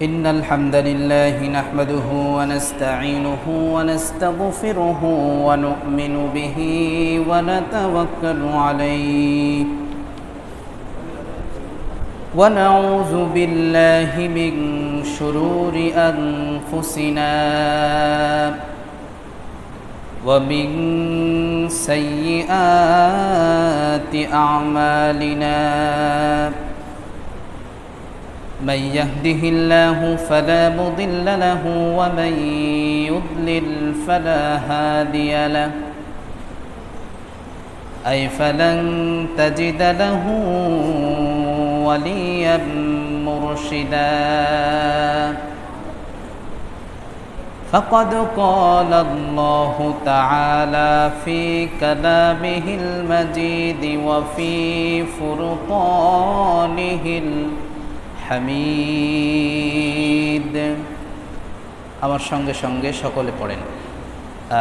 إن الحمد لله نحمده ونستعينه ونستغفره ونؤمن به ونتوكل عليه ونعوذ بالله من شرور أنفسنا ومن سيئات أعمالنا من يهده الله فلا مضل له ومن يضلل فلا هادي له أي فلن تجد له وليا مرشدا فقد قال الله تعالى في كلامه المجيد وفي فرقانه الحميد আমার সঙ্গে সঙ্গে সকলে পড়েন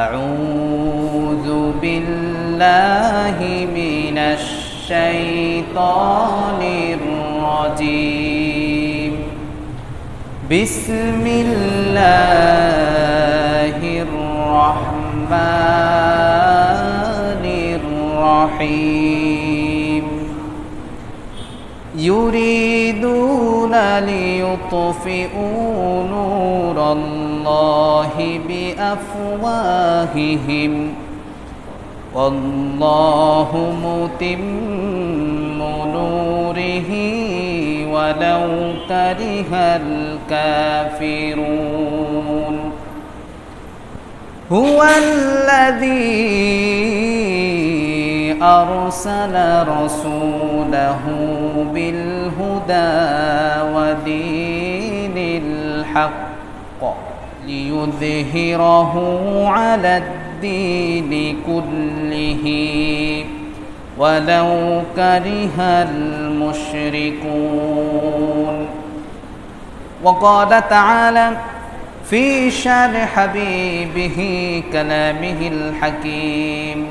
আউযু বিল্লাহি মিনাশ শাইতানির রাজীম বিসমিল্লাহির রহমানির রহিম ইউরিদুনা লিইউতফিউ নূরাল্লাহি বিআফওয়াহিহিম والله متم نوره ولو كره الكافرون هو الذي أرسل رسوله بالهدى ودين الحق ليظهره على الدين كله ولو كره المشركون وقال تعالى في شان حبيبه كلامه الحكيم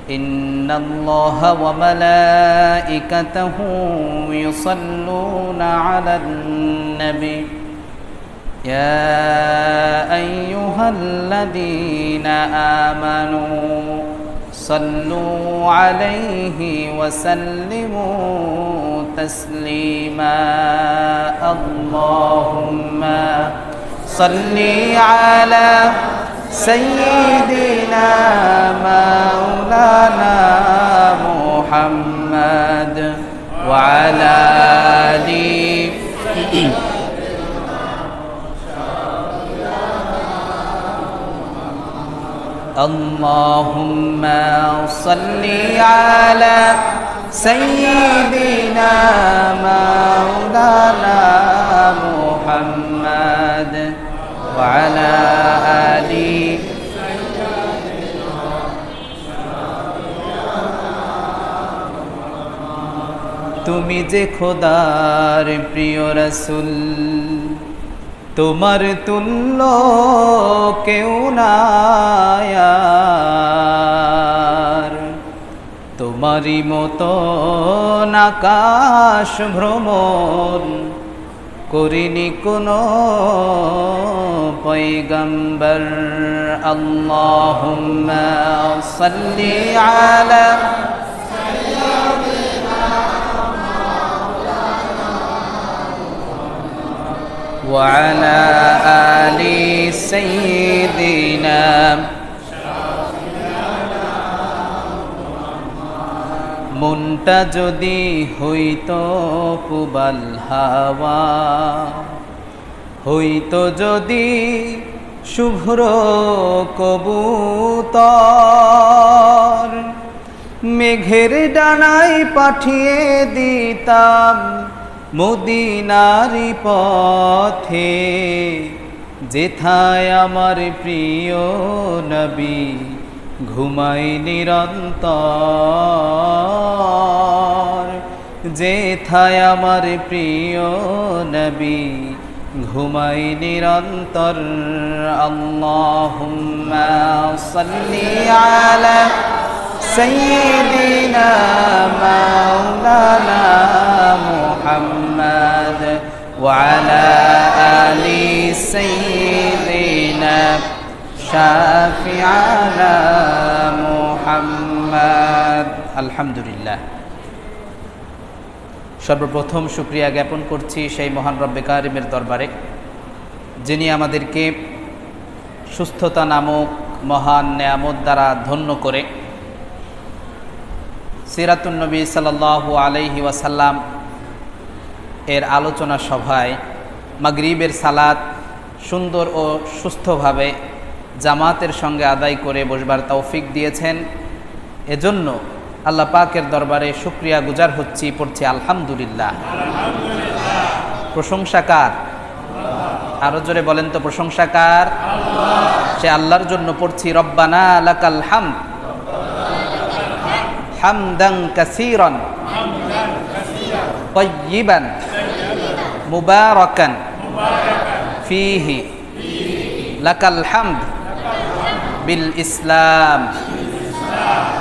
إن الله وملائكته يصلون على النبي يا أيها الذين آمنوا صلوا عليه وسلموا تسليما اللهم صل على سيدنا مولانا محمد وعلى آله اللهم صل على سيدنا مولانا محمد وعلى آله তুমি যে খোদার প্রিয় রাসূল তোমার তুল্য কেউ নাই আর তোমারই মতো আকাশ ভ্রমণ করিনি কোনো পয়গম্বর আল্লাহুম্মা সাল্লি আলা وعلى آل سيدنا মনটা যদি হইতো পুবাল হাওয়া হইতো যদি শুভ্র কবুতর মেঘের ডানায় পাঠিয়ে দিতাম মদিনারি পথে যেথায় আমার প্রিয় নবী ঘুমাই নিরন্তর যেথায় আমার প্রিয় নবী ঘুমাই নিরন্তর আল্লাহুম্মা সাল্লি আলা سيدنا مولانا محمد وعلى আলি সাইয়্যিদিনা শাফি'ানা মুহাম্মদ। আলহামদুলিল্লাহ। সর্বপ্রথম শুকরিয়া জ্ঞাপন করছি সেই মহান রব্বে কারিমের দরবারে, যিনি আমাদেরকে সুস্থতা নামক মহান নেয়ামত দ্বারা ধন্য করে সিরাতুন নবী সাল্লাল্লাহু আলাইহি ওয়াসাল্লাম এর আলোচনা সভায় মাগরিবের সালাত সুন্দর ও সুস্থভাবে জামাতের সঙ্গে আদায় করে বসবার তৌফিক দিয়েছেন। এজন্য আল্লাহ পাকের দরবারে শুকরিয়া গুজার হচ্ছি, পড়ছি আলহামদুলিল্লাহ। প্রশংসা কার? আরো জোরে বলেন তো, প্রশংসা কার? সে আল্লাহর জন্য পড়ছি রব্বানা লাকাল হামদ হামদান কাসীরান তাইয়িবান মুবারাকান ফীহি লাকাল হামদ বিল ইসলাম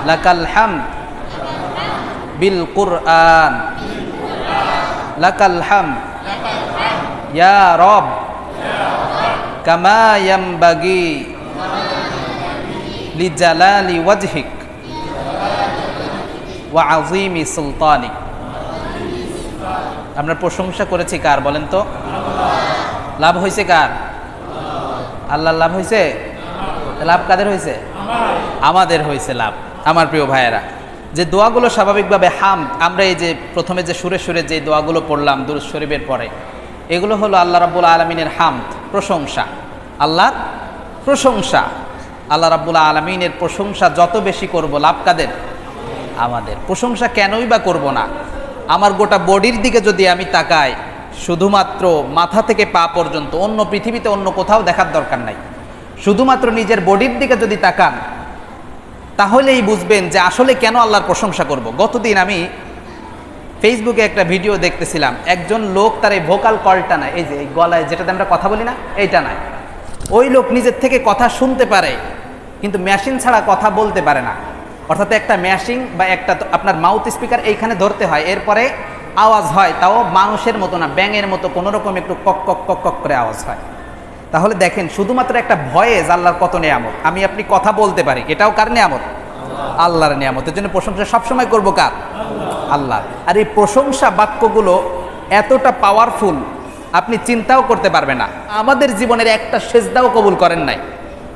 লাকাল হামদ বিল কুরআন লাকাল হামদ ইয়া রব কামা ইয়ামবাগি লিজালালি ওয়াজহিক ওয়া আযীমি সুলতানিক। আমরা প্রশংসা করেছি কার বলেন তো? লাভ হয়েছে কার? আল্লাহর লাভ হয়েছে। লাভ কাদের হয়েছে? আমাদের হয়েছে লাভ। আমার প্রিয় ভাইয়েরা, যে দোয়াগুলো স্বাভাবিকভাবে হামদ, আমরা এই যে প্রথমে যে সুরে সুরে যে দোয়াগুলো পড়লাম দুরূদ শরীফের পরে, এগুলো হলো আল্লাহ রাব্বুল আলামিনের হামদ, প্রশংসা। আল্লাহর প্রশংসা, আল্লাহ রাব্বুল আলামিনের প্রশংসা যত বেশি করব লাভ কাদের? আমাদের। প্রশংসা কেনই বা করব না? আমার গোটা বডির দিকে যদি আমি তাকাই, শুধুমাত্র মাথা থেকে পা পর্যন্ত, অন্য পৃথিবীতে অন্য কোথাও দেখার দরকার নাই, শুধুমাত্র নিজের বডির দিকে যদি তাকান তাহলেই বুঝবেন যে আসলে কেন আল্লাহর প্রশংসা করব। গতদিন আমি ফেসবুকে একটা ভিডিও দেখতেছিলাম, একজন লোক তার এই ভোকাল কলটা নাই, এই যে এই গলায় যেটাতে আমরা কথা বলি না, এইটা নাই। ওই লোক নিজের থেকে কথা শুনতে পারে কিন্তু মেশিন ছাড়া কথা বলতে পারে না। অর্থাৎ একটা মেশিন বা একটা আপনার মাউথ স্পিকার এইখানে ধরতে হয়, এরপরে আওয়াজ হয়, তাও মানুষের মতো না, ব্যাঙের মতো কোনো রকম একটু কক কক কক কক করে আওয়াজ হয়। তাহলে দেখেন শুধুমাত্র একটা ভয়েস আল্লাহর কত নেয়ামত। আমি আপনি কথা বলতে পারি, এটাও কার নেয়ামত? আল্লাহর নেয়ামত। এর জন্য প্রশংসা সবসময় করবো কার? আল্লাহ। আর এই প্রশংসা বাক্যগুলো এতটা পাওয়ারফুল আপনি চিন্তাও করতে পারবেন না। আমাদের জীবনের একটা সেজদাও কবুল করেন নাই,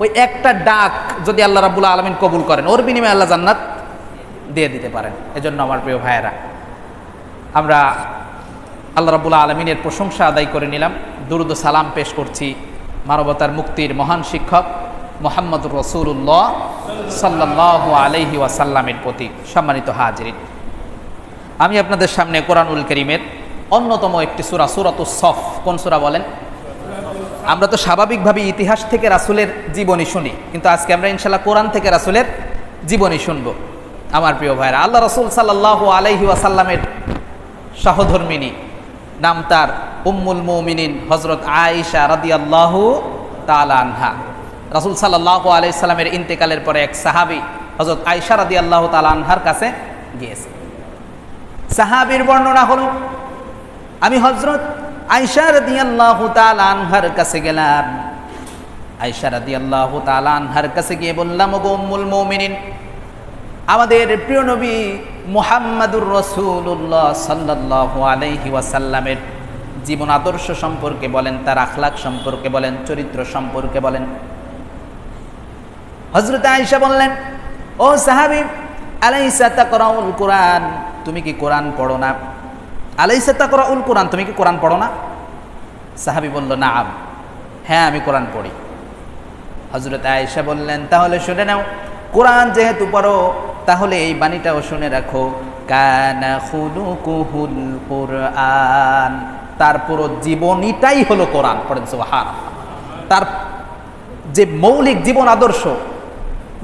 ওই একটা ডাক যদি আল্লাহ রাব্বুল আলামিন কবুল করেন, ওর বিনিময়ে আল্লাহ জান্নাত দিয়ে দিতে পারেন। এজন্য আমার প্রিয় ভাইয়েরা, আমরা আল্লাহ রাব্বুল আলামিনের প্রশংসা আদায় করে নিলাম, দুরূদ ও সালাম পেশ করছি মানবতার মুক্তির মহান শিক্ষক মুহাম্মদুর রাসূলুল্লাহ সাল্লাল্লাহু আলাইহি ওয়াসাল্লামের প্রতি। সম্মানিত হাজিরিন, আমি আপনাদের সামনে কোরআনুল কারীমের অন্যতম একটি সূরা, সূরাতুস সফ। কোন সূরা বলেন? আমরা তো স্বাভাবিকভাবে ইতিহাস থেকে রাসূলের জীবনী শুনি, কিন্তু আজকে আমরা ইনশাআল্লাহ কোরআন থেকে রাসূলের জীবনী শুনব। আমার প্রিয় ভাইরা, আল্লাহ রাসূল সাল্লাল্লাহু আলাইহি ওয়াসাল্লামের সহধর্মিণী, নাম তার উম্মুল মুমিনিন হযরত আয়েশা রাদিয়াল্লাহু তাআলা আনহা। রাসূল সাল্লাল্লাহু আলাইহি সাল্লামের ইন্তেকালের পরে এক সাহাবী হযরত আয়েশা রাদিয়াল্লাহু তাআলা আনহার কাছে গিয়েছে। সাহাবীর বর্ণনা হলো, আমি হযরত আয়েশা রাদিয়াল্লাহু তাআলা আনহার কাছে গেলাম। আয়েশা রাদিয়াল্লাহু তাআলা আনহার কাছে গিয়ে বললাম, ওগো উম্মুল মুমিনিন, আমাদের প্রিয় নবী মুহাম্মাদুর রাসূলুল্লাহ সাল্লাল্লাহু আলাইহি ওয়াসাল্লামের জীবন আদর্শ সম্পর্কে বলেন, তার আখলাক সম্পর্কে বলেন, চরিত্র সম্পর্কে বলেন। হযরত আয়েশা বললেন, ও সাহাবী, আলাইসা তাকরাউল কুরআন, তুমি কি কোরআন পড়ো না? আলাইসা তাকরাউল কুরআন, তুমি কি কোরআন পড়ো না? সাহাবী বলল, নাআম, হ্যাঁ আমি কোরআন পড়ি। হযরত আয়েশা বললেন, তাহলে শুনে নাও, কোরআন যেহেতু পড়ো তাহলে এই বাণীটাও শুনে রাখো, কানা খুলুকুহুল কুরআন, তার পুরো জীবনীটাই হলো কোরআন। পড়েন সুবহানাল্লাহ। তার যে মৌলিক জীবন আদর্শ,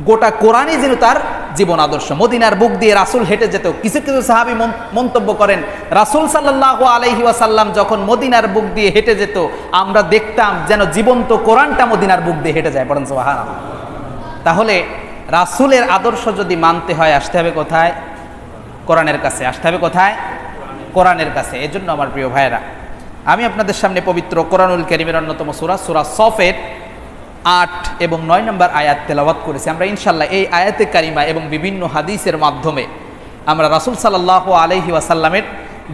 গোটা কোরআনই যেন তার জীবন আদর্শ। মদিনার বুক দিয়ে রাসূল হেঁটে যেত। কিছু কিছু সাহাবী মন্তব্য করেন, রাসূল সাল্লাল্লাহু আলাইহি ওয়াসাল্লাম যখন মদিনার বুক দিয়ে হেঁটে যেত, আমরা দেখতাম যেন জীবন্ত কোরআনটা মদিনার বুক দিয়ে হেঁটে যায়। পড়েন সুবহানাল্লাহ। তাহলে রাসূলের আদর্শ যদি মানতে হয়, আসতে হবে কোথায়? কোরআনের কাছে। আসতে হবে কোথায়? কোরআনের কাছে। এজন্য আমার প্রিয় ভাইয়েরা, আমি আপনাদের সামনে পবিত্র কোরআনুল কারীমের অন্যতম সূরা সূরা সফের 8 এবং 9 নম্বর আয়াত তেলাওয়াত করেছি। আমরা ইনশাআল্লাহ এই আয়াতে কারিমা এবং বিভিন্ন হাদিসের মাধ্যমে আমরা রাসূল সাল্লাল্লাহু আলাইহি ওয়াসাল্লামের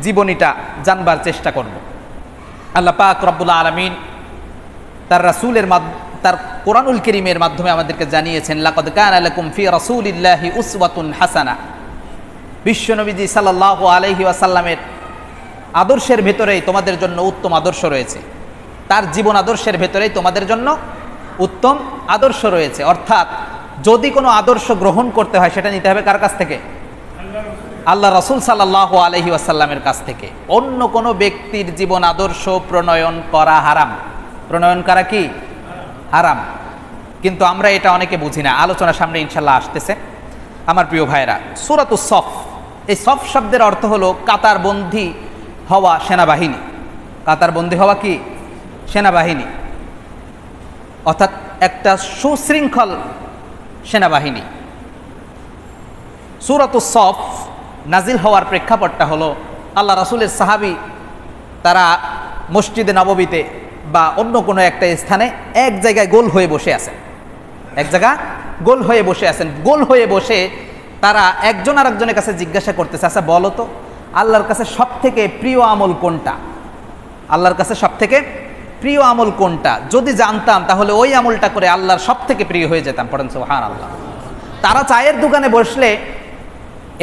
জীবনীটা জানবার চেষ্টা করব। আল্লাহ পাক রব্বুল আলামিন তার রাসূলের তার কোরআনুল কারীমের মাধ্যমে আমাদেরকে জানিয়েছেন, লাকাদ কানা লাকুম ফি রাসূলিল্লাহি উসওয়াতুন হাসানা। বিশ্বনবীজি সাল্লাল্লাহু আলাইহি ওয়াসাল্লামের আদর্শের ভেতরেই তোমাদের জন্য উত্তম আদর্শ রয়েছে, তার জীবন আদর্শের ভেতরেই তোমাদের জন্য উত্তম আদর্শ রয়েছে। অর্থাৎ যদি কোনো আদর্শ গ্রহণ করতে হয় সেটা নিতে হবে কার কাছ থেকে? আল্লাহ রাসূল সাল্লাল্লাহু আলাইহি ওয়াসাল্লামের কাছ থেকে। অন্য কোনো ব্যক্তির জীবন আদর্শ প্রণয়ন করা হারাম। প্রণয়ন করা কি? হারাম। কিন্তু আমরা এটা অনেকে বুঝি না। আলোচনা সামনে ইনশাল্লাহ আসতেছে। আমার প্রিয় ভাইরা, সূরাতুস সফ, এই সফ শব্দের অর্থ হলো কাতারবন্দী হওয়া সেনাবাহিনী। কাতারবন্দী হওয়া কি? সেনাবাহিনী, অর্থাৎ একটা সুশৃঙ্খল সেনাবাহিনী। সূরাতুস সফ নাজিল হওয়ার প্রেক্ষাপটটা হলো আল্লাহ রাসূলের সাহাবী তারা মসজিদে নববীতে বা অন্য কোনো একটা স্থানে এক জায়গায় গোল হয়ে বসে আছেন। এক জায়গায় গোল হয়ে বসে আছেন। গোল হয়ে বসে তারা একজন আরেকজনের কাছে জিজ্ঞাসা করতেছে, আচ্ছা বলো তো আল্লাহর কাছে সব থেকে প্রিয় আমল কোনটা? আল্লাহর কাছে সব থেকে প্রিয় আমল কোনটা? যদি জানতাম তাহলে ওই আমলটা করে আল্লাহর সব থেকে প্রিয় হয়ে যেতাম। পড়েন সুবহানাল্লাহ। তারা চায়ের দোকানে বসলে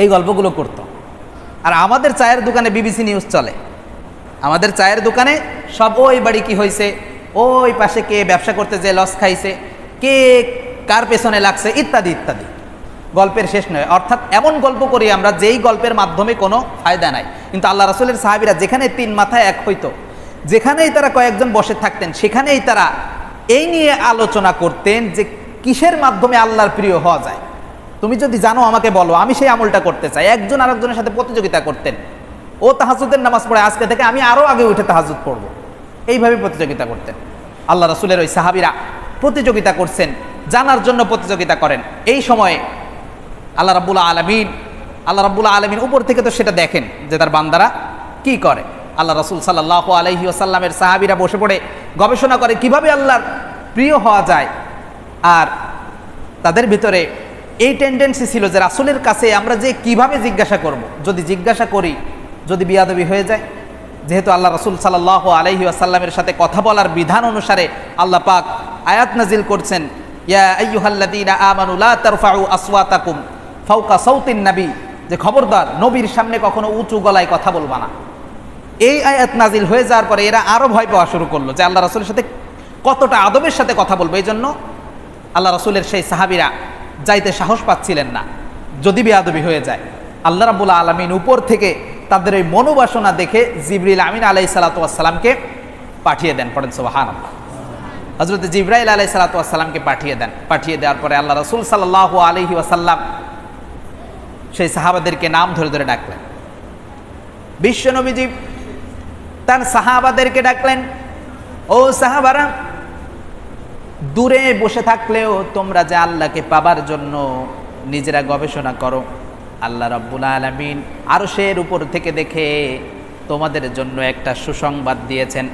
এই গল্পগুলো করত। আর আমাদের চায়ের দোকানে বিবিসি নিউজ চলে। আমাদের চায়ের দোকানে সব ওই বাড়ি কি হয়েছে, ওই পাশে কে ব্যবসা করতে যে লস খাইছে, কে কার পেছনে লাগছে, ইত্যাদি ইত্যাদি। গল্পের শেষ নয়। অর্থাৎ এমন গল্প করি আমরা যেই গল্পের মাধ্যমে কোনো ফায়দা নাই। কিন্তু আল্লাহ রাসূলের সাহাবীরা যেখানে তিন মাথায় এক হইতো, যেখানেই তারা কয়েকজন বসে থাকতেন, সেখানেই তারা এই নিয়ে আলোচনা করতেন যে কিসের মাধ্যমে আল্লাহর প্রিয় হওয়া যায়। তুমি যদি জানো আমাকে বলো, আমি সেই আমলটা করতে চাই। একজন আরেকজনের সাথে প্রতিযোগিতা করতেন। ও তাহাজ্জুদের নামাজ পড়ে, আজকে থেকে আমি আরও আগে উঠে তাহাজ্জুদ পড়ব, এইভাবে প্রতিযোগিতা করতেন। আল্লাহ রাসূলের ওই সাহাবীরা প্রতিযোগিতা করছেন, জানার জন্য প্রতিযোগিতা করেন। এই সময়ে আল্লাহ রাব্বুল আলামিন উপর থেকে তো সেটা দেখেন যে তার বান্দারা কি করে। আল্লাহ রাসূল সাল্লাল্লাহু আলাইহি ওয়াসাল্লামের সাহাবীরা বসে পড়ে গবেষণা করে কিভাবে আল্লাহর প্রিয় হওয়া যায়। আর তাদের ভিতরে এই টেন্ডেন্সি ছিল যে রাসূলের কাছে আমরা যে কিভাবে জিজ্ঞাসা করব, যদি জিজ্ঞাসা করি যদি বিয়াদবি হয়ে যায়। যেহেতু আল্লাহ রাসূল সাল্লাল্লাহু আলাইহি ওয়াসাল্লামের সাথে কথা বলার বিধান অনুসারে আল্লাহ পাক আয়াত নাজিল করছেন, ইয়া আইয়ুহাল্লাযীনা আমানু লা তারফাউ আসওয়াতাকুম ফাওকা সাউতিন নবী, যে খবরদার নবীর সামনে কখনো উঁচু গলায় কথা বলবা না। এই আয়াত নাজিল হয়ে যাওয়ার পরে এরা আরও ভয় পাওয়া শুরু করলো যে আল্লাহ রাসূলের সাথে কতটা আদবের সাথে কথা বলবো। এই জন্য আল্লাহ রাসূলের সেই সাহাবীরা যাইতে সাহস পাচ্ছিলেন না, যদি বেয়াদবি হয়ে যায়। আল্লাহ রাব্বুল আলামিন উপর থেকে তাদের ওই মনোবাসনা দেখে জিবরিল আমিন আলাইহিস সালাতু ওয়াস সালামকে পাঠিয়ে দেন। পড়েন সুবহানাল্লাহ। হযরত জিবরাইল আলাইহিস সালাতু ওয়াস সালামকে পাঠিয়ে দেন। পাঠিয়ে দেওয়ার পরে আল্লাহ রাসূল সাল্লাল্লাহু আলাইহি ওয়াসাল্লাম সেই সাহাবাদেরকে নাম ধরে ধরে ডাকলেন। বিশ্বনবীজি তার সাহাবাদেরকে ডাকলেন, ও সাহাবারা, দূরে বসে থাকলেও তোমরা যে আল্লাহকে পাবার জন্য নিজেরা গবেষণা করো, আল্লাহ রাব্বুল আলামিন আরশের উপর থেকে দেখে তোমাদের জন্য একটা সুসংবাদ দিয়েছেন।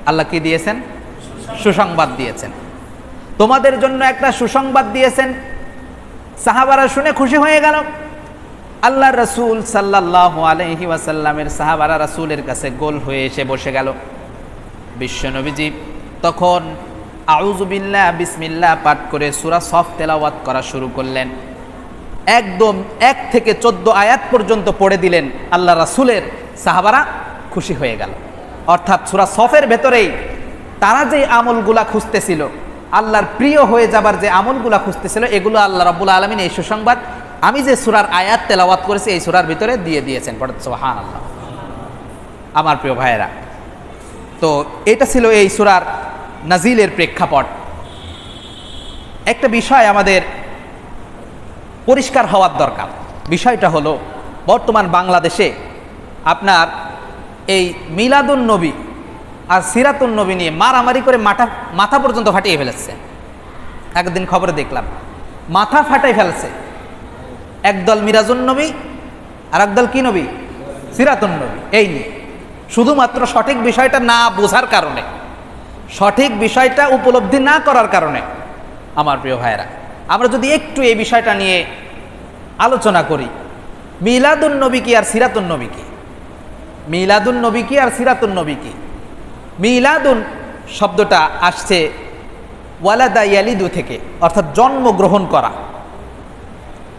আল্লাহ কি দিয়েছেন? সুসংবাদ দিয়েছেন। তোমাদের জন্য একটা সুসংবাদ দিয়েছেন। সাহাবারা শুনে খুশি হয়ে গেল। আল্লাহ রাসূল সাল্লাল্লাহু আলাইহি ওয়াসাল্লামের সাহাবারা রাসূলের কাছে গোল হয়ে এসে বসে গেল। বিশ্বনবীজি তখন আউযু বিল্লাহ বিসমিল্লাহ পাঠ করে সূরা সফ তেলাওয়াত করা শুরু করলেন। একদম 1 থেকে 14 আয়াত পর্যন্ত পড়ে দিলেন। আল্লাহ রাসূলের সাহাবারা খুশি হয়ে গেল। অর্থাৎ সূরা সফের ভেতরেই তারা যে আমলগুলা খুঁজতেছিল, আল্লাহর প্রিয় হয়ে যাবার যে আমলগুলা খুঁজতেছিল, এগুলো আল্লাহ রাব্বুল আলামিন এই সুসংবাদ আমি যে সূরার আয়াত তেলাওয়াত করেছি এই সূরার ভিতরে দিয়ে দিয়েছেন। পড়েন সুবহানাল্লাহ। আমার প্রিয় ভাইয়েরা, তো এটা ছিল এই সূরার নাজিলের প্রেক্ষাপট। একটা বিষয় আমাদের পরিষ্কার হওয়ার দরকার। বিষয়টা হলো বর্তমান বাংলাদেশে আপনার এই মিলাদুন নবী আর সিরাতুন নবী নিয়ে মারামারি করে মাথা পর্যন্ত ফাটিয়ে ফেলেছে। একদিন খবরে দেখলাম মাথা ফাটাই ফেলছে একদল মিরাজুন নবী আর একদল কি নবী? সিরাতুন নবী। এই নিয়ে শুধুমাত্র সঠিক বিষয়টা না বোঝার কারণে, সঠিক বিষয়টা উপলব্ধি না করার কারণে। আমার প্রিয় ভাইয়েরা, আমরা যদি একটু এই বিষয়টা নিয়ে আলোচনা করি, মিলাদুন নবী কি আর সিরাতুন নবী কি? মিলাদুন নবী কি আর সিরাতুন নবী কি? মিলাদুন শব্দটা আসছে ওয়ালাদা ইয়ালিদু থেকে, অর্থাৎ জন্মগ্রহণ করা।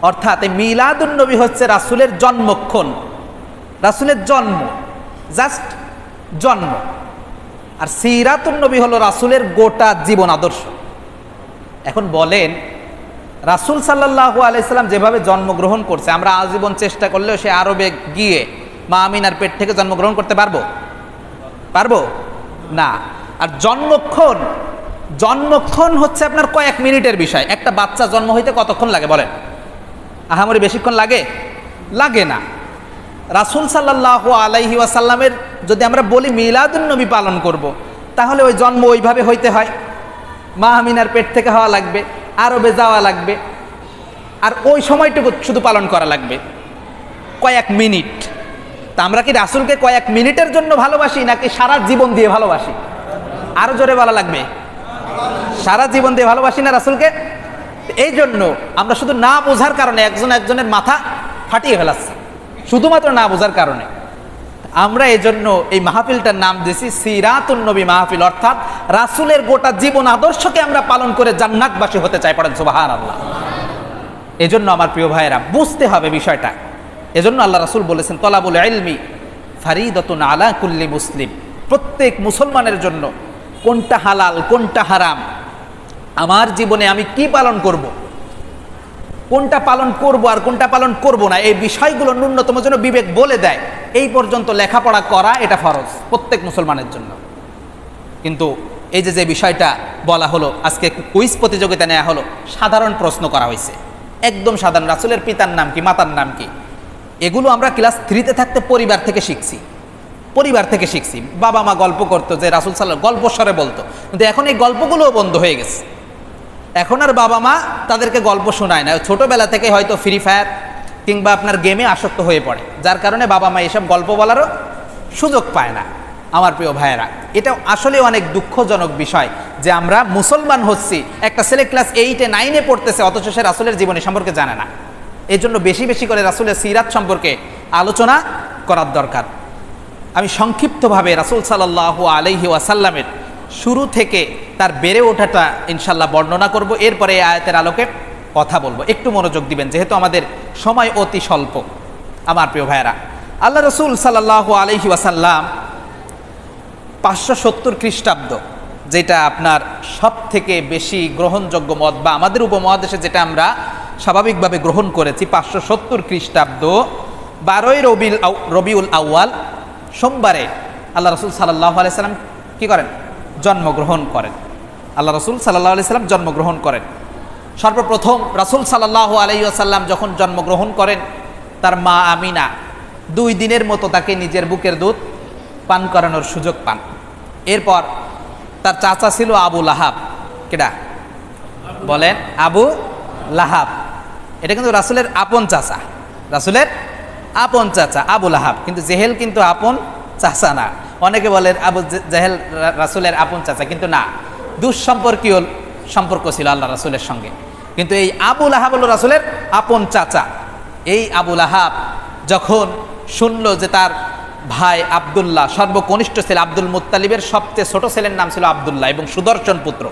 অর্থাৎ এই মিলাদুন নবী হচ্ছে রাসূলের জন্মক্ষণ, রাসূলের জন্ম, জাস্ট জন্ম। আর সিরাতুন নবী হলো রাসূলের গোটা জীবন আদর্শ। এখন বলেন, রাসূল সাল্লাল্লাহু আলাইহি সাল্লাম যেভাবে জন্মগ্রহণ করছে, আমরা আজীবন চেষ্টা করলেও সে আরবে গিয়ে মা আমিনার পেট থেকে জন্মগ্রহণ করতে পারবো? পারবো না। আর জন্মক্ষণ, জন্মক্ষণ হচ্ছে আপনার কয়েক মিনিটের বিষয়। একটা বাচ্চা জন্ম হইতে কতক্ষণ লাগে বলেন? আহামরি বেশিক্ষণ লাগে? লাগে না। রাসূল সাল্লাল্লাহু আলাইহি ওয়াসাল্লামের যদি আমরা বলি মিলাদুন নবী পালন করব, তাহলে ওই জন্ম ওইভাবে হইতে হয়, মা আমিনার পেট থেকে হওয়া লাগবে, আরবে যাওয়া লাগবে, আর ওই সময়টুকু শুধু পালন করা লাগবে, কয়েক মিনিট। তা আমরা কি রাসূলকে কয়েক মিনিটের জন্য ভালোবাসি নাকি সারা জীবন দিয়ে ভালোবাসি? আরো জোরে বলা লাগবে, সারা জীবন দিয়ে ভালোবাসি না রাসূলকে? এই জন্য আমরা শুধু না বোঝার কারণে একজন একজনের মাথা ফাটিয়ে ফেলাচ্ছি, শুধুমাত্র না বোঝার কারণে। আমরা এই জন্য এই মাহফিলটার নাম দিয়েছি সিরাতুন নবী মাহফিল, অর্থাৎ রাসূলের গোটা জীবন আদর্শকে আমরা পালন করে জান্নাতবাসী হতে চাই। পড়েন সুবহানাল্লাহ। এই জন্য আমার প্রিয় ভাইয়েরা, বুঝতে হবে বিষয়টা। এজন্য আল্লাহ রাসূল বলেছেন, তলাবুল ইলমি ফারিদাতুন আলা কুল্লি মুসলিম। প্রত্যেক মুসলমানের জন্য কোনটা হালাল কোনটা হারাম, আমার জীবনে আমি কি পালন করব, কোনটা পালন করব আর কোনটা পালন করব না, এই বিষয়গুলো ন্যূনতম যেন বিবেক বলে দেয়, এই পর্যন্ত লেখাপড়া করা এটা ফরজ প্রত্যেক মুসলমানের জন্য। কিন্তু এই যে বিষয়টা বলা হলো, আজকে কুইজ প্রতিযোগিতা নেওয়া হলো, সাধারণ প্রশ্ন করা হয়েছে, একদম সাধারণ। রাসূলের পিতার নাম কি, মাতার নাম কি? এগুলো আমরা ক্লাস 3-তে থাকতে পরিবার থেকে শিখছি, পরিবার থেকে শিখছি। বাবা মা গল্প করতো যে রাসূল সাল্লাল্লাহু গল্প স্বরে বলতো, কিন্তু এখন এই গল্পগুলোও বন্ধ হয়ে গেছে। এখন আর বাবা মা তাদেরকে গল্প শোনায় না, ছোটোবেলা থেকে হয়তো ফ্রি ফায়ার কিংবা আপনার গেমে আসক্ত হয়ে পড়ে, যার কারণে বাবা মা এসব গল্প বলারও সুযোগ পায় না। আমার প্রিয় ভাইয়েরা, এটা আসলে অনেক দুঃখজনক বিষয় যে আমরা মুসলমান হচ্ছি, একটা ছেলে ক্লাস 8-9-এ পড়তেছে, অথচ সে রাসূলের জীবনী সম্পর্কে জানে না। এই জন্য বেশি বেশি করে রাসূলের সিরাত সম্পর্কে আলোচনা করার দরকার। আমি সংক্ষিপ্তভাবে রাসূল সাল্লাল্লাহু আলাইহি ওয়াসাল্লামের শুরু থেকে তার বেড়ে ওঠাটা ইনশাল্লাহ বর্ণনা করব, এরপরে এই আয়াতের আলোকে কথা বলবো। একটু মনোযোগ দিবেন, যেহেতু আমাদের সময় অতি স্বল্প। আমার প্রিয় ভাইয়েরা, আল্লাহ রাসূল সাল্লাল্লাহু আলাইহি ওয়াসাল্লাম 570 খ্রিস্টাব্দ, যেটা আপনার সব থেকে বেশি গ্রহণযোগ্য মত, বা আমাদের উপমহাদেশে যেটা আমরা স্বাভাবিকভাবে গ্রহণ করেছি, 570 খ্রিস্টাব্দ 12ই রবিউল আউয়াল সোমবারে আল্লাহ রাসূল সাল্লাল্লাহু আলাইহি সাল্লাম কি করেন? জন্মগ্রহণ করেন। আল্লাহ রাসূল সাল্লাল্লাহু আলাইহি সাল্লাম জন্মগ্রহণ করেন। সর্বপ্রথম রাসূল সাল্লাল্লাহু আলাইহি ওয়াসাল্লাম যখন জন্মগ্রহণ করেন, তার মা আমিনা 2 দিনের মতো তাকে নিজের বুকের দুধ পান করানোর সুযোগ পান। এরপর তার চাচা ছিল আবু লাহাব। কেডা বলেন? আবু লাহাব। এটা কিন্তু রাসূলের আপন চাচা, রাসূলের আপন চাচা আবু লাহাব, কিন্তু জেহেল কিন্তু আপন চাচা না। অনেকে বলেন আবু জেহেল রাসূলের আপন চাচা, কিন্তু না, দুঃসম্পর্কীয় সম্পর্ক ছিল আল্লাহ রাসূলের সঙ্গে। কিন্তু এই আবু লাহাব হলো রাসূলের আপন চাচা। এই আবু লাহাব যখন শুনল যে তার ভাই আব্দুল্লাহ, সর্বকনিষ্ঠ ছেলে আব্দুল মুত্তালিবের সবচেয়ে ছোট ছেলের নাম ছিল আব্দুল্লাহ এবং সুদর্শন পুত্র,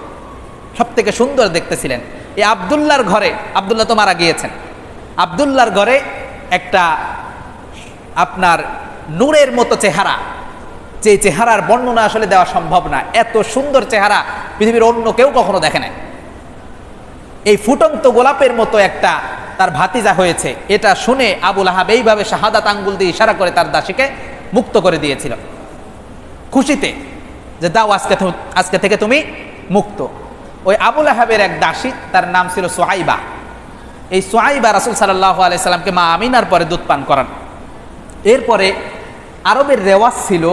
সব থেকে সুন্দর দেখতে ছিলেন, এই আব্দুল্লাহর ঘরে, আব্দুল্লাহ তো মারা গিয়েছেন, আব্দুল্লাহর ঘরে একটা আপনার নূরের মতো চেহারা, যে চেহারার বর্ণনা আসলে দেওয়া সম্ভব না, এত সুন্দর চেহারা পৃথিবীর অন্য কেউ কখনো দেখে নাই। এই ফুটন্ত গোলাপের মতো একটা তার ভাতিজা হয়েছে, এটা শুনে আবু লাহাব এইভাবে শাহাদাত আঙ্গুল দিয়ে ইশারা করে তার দাসীকে মুক্ত করে দিয়েছিল, খুশিতে যে দাও, আজকে থেকে তুমি মুক্ত। ওই আবু লাহাবের এক দাসী, তার নাম ছিল সুহাইবা। এই সুহাইবা রাসূল সাল্লাল্লাহু আলাইহি সাল্লামকে মা আমিনার পরে দুধ পান করান। এরপরে আরবের রেওয়াজ ছিল,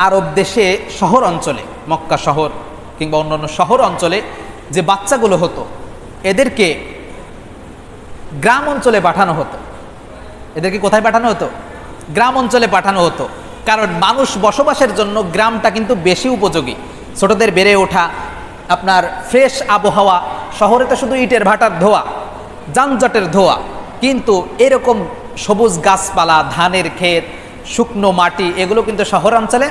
আরব দেশে শহর অঞ্চলে, মক্কা শহর কিংবা অন্যান্য শহর অঞ্চলে যে বাচ্চাগুলো হতো, এদেরকে গ্রাম অঞ্চলে পাঠানো হতো। এদেরকে কোথায় পাঠানো হতো? গ্রাম অঞ্চলে পাঠানো হতো। কারণ মানুষ বসবাসের জন্য গ্রামটা কিন্তু বেশি উপযোগী। ছোটদের বেড়ে ওঠা, আপনার ফ্রেশ আবহাওয়া। শহরে তো শুধু ইটের ভাটার ধোয়া, যানজটের ধোয়া, কিন্তু এরকম সবুজ গাছপালা, ধানের ক্ষেত, শুকনো মাটি, এগুলো কিন্তু শহরাঞ্চলে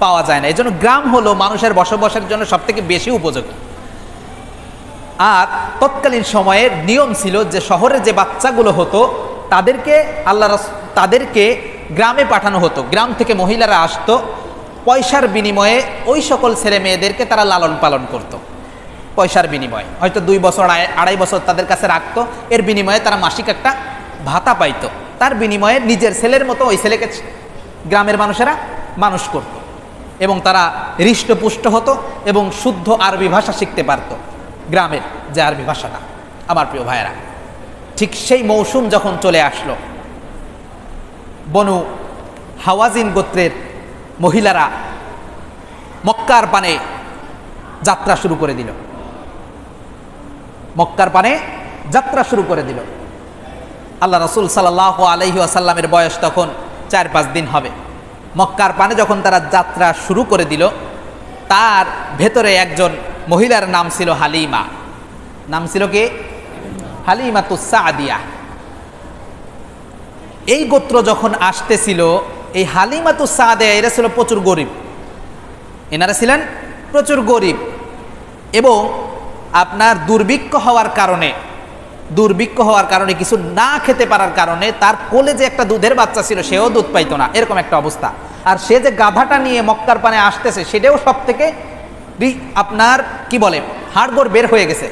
পাওয়া যায় না। এই জন্য গ্রাম হলো মানুষের বসবাসের জন্য সবথেকে বেশি উপযোগী। আর তৎকালীন সময়ের নিয়ম ছিল যে শহরে যে বাচ্চাগুলো হতো তাদেরকে গ্রামে পাঠানো হতো। গ্রাম থেকে মহিলারা আসতো, পয়সার বিনিময়ে ওই সকল ছেলে মেয়েদেরকে তারা লালন পালন করত। পয়সার বিনিময়ে হয়তো 2 বছর 2.5 বছর তাদের কাছে রাখতো, এর বিনিময়ে তারা মাসিক একটা ভাতা পাইতো। তার বিনিময়ে নিজের ছেলের মতো ওই ছেলেকে গ্রামের মানুষেরা মানুষ করত এবং তারা হৃষ্টপুষ্ট হতো এবং শুদ্ধ আরবি ভাষা শিখতে পারত। গ্রামের যে আরবি ভাষাটা, আমার প্রিয় ভাইয়েরা, ঠিক সেই মৌসুম যখন চলে আসলো, বনু হাওয়াজিন গোত্রের মহিলারা মক্কার পানে যাত্রা শুরু করে দিল। মক্কার পানে যাত্রা শুরু করে দিল। আল্লাহ রাসূল সাল্লাল্লাহু আলাইহি ওয়াসাল্লামের বয়স তখন 4-5 দিন হবে। মক্কার পানে যখন তারা যাত্রা শুরু করে দিল, তার ভেতরে একজন মহিলার নাম ছিল হালিমা। নাম ছিল কি? হালিমাতুস সাদিয়া। এই গোত্র যখন আসতেছিল, এই হালিমাতুস সাদিয়া এরা ছিল প্রচুর গরিব। এনারা ছিলেন প্রচুর গরিব এবং আপনার দুর্ভিক্ষ হওয়ার কারণে কিছু না খেতে পারার কারণে তার কোলে যে একটা দুধের বাচ্চা ছিল সেও দুধ পাইতো না, এরকম একটা অবস্থা। আর সে যে গাধাটা নিয়ে মক্কার পানে আসতেছে সেটাও সব থেকে আপনার কি বলে হাড়গোড় বের হয়ে গেছে,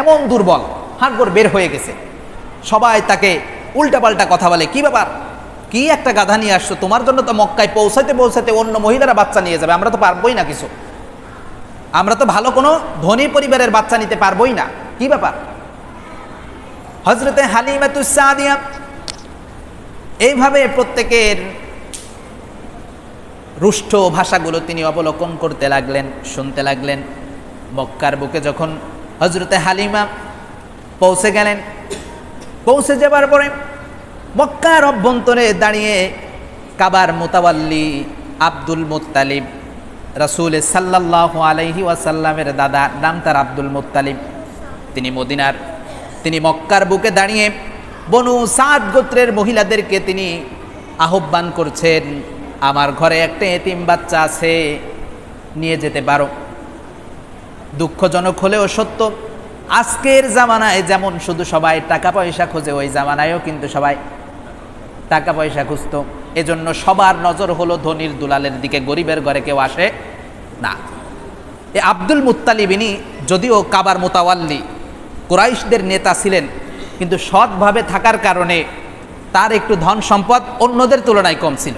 এমন দুর্বল, হাড়গোড় বের হয়ে গেছে। সবাই তাকে উল্টাপাল্টা কথা বলে, কি ব্যাপার, কি একটা গাধা নিয়ে আসছো, তোমার জন্য তো মক্কায় পৌঁছাতে অন্য মহিলারা বাচ্চা নিয়ে যাবে, আমরা তো পারবোই না কিছু, আমরা তো ভালো কোনো ধনী পরিবারের বাচ্চা নিতে পারবোই না, কি ব্যাপার। হযরতে হালিমাতুস সাদিয়া এইভাবে প্রত্যেকের রুষ্ট ভাষাগুলো তিনি অবলোকন করতে লাগলেন, শুনতে লাগলেন। মক্কার বুকে যখন হযরতে হালিমা পৌঁছে গেলেন, পৌঁছে যাবার পরে মক্কার অভ্যন্তরে দাঁড়িয়ে কাবার মুতাওয়াল্লি আব্দুল মুত্তালিব, রাসূল সাল্লাল্লাহু আলাইহি ওয়াসাল্লামের দাদা, নাম তার আব্দুল মুত্তালিব, তিনি মক্কার বুকে দাঁড়িয়ে বনু সাদ গোত্রের মহিলাদেরকে তিনি আহ্বান করছেন, আমার ঘরে একটা এতিম বাচ্চা আছে, নিয়ে যেতে পারো। দুঃখজনক হলেও সত্য, আজকের জামানায় যেমন শুধু সবাই টাকা পয়সা খোঁজে, ওই জামানায়ও কিন্তু সবাই টাকা পয়সা খুঁজত। এজন্য সবার নজর হলো ধনীর দুলালের দিকে, গরিবের ঘরে কেউ আসে না। এই আব্দুল মুত্তালিব ইনি যদিও কাবার মুতাওয়াল্লি, কুরাইশদের নেতা ছিলেন, কিন্তু সৎভাবে থাকার কারণে তার একটু ধন সম্পদ অন্যদের তুলনায় কম ছিল।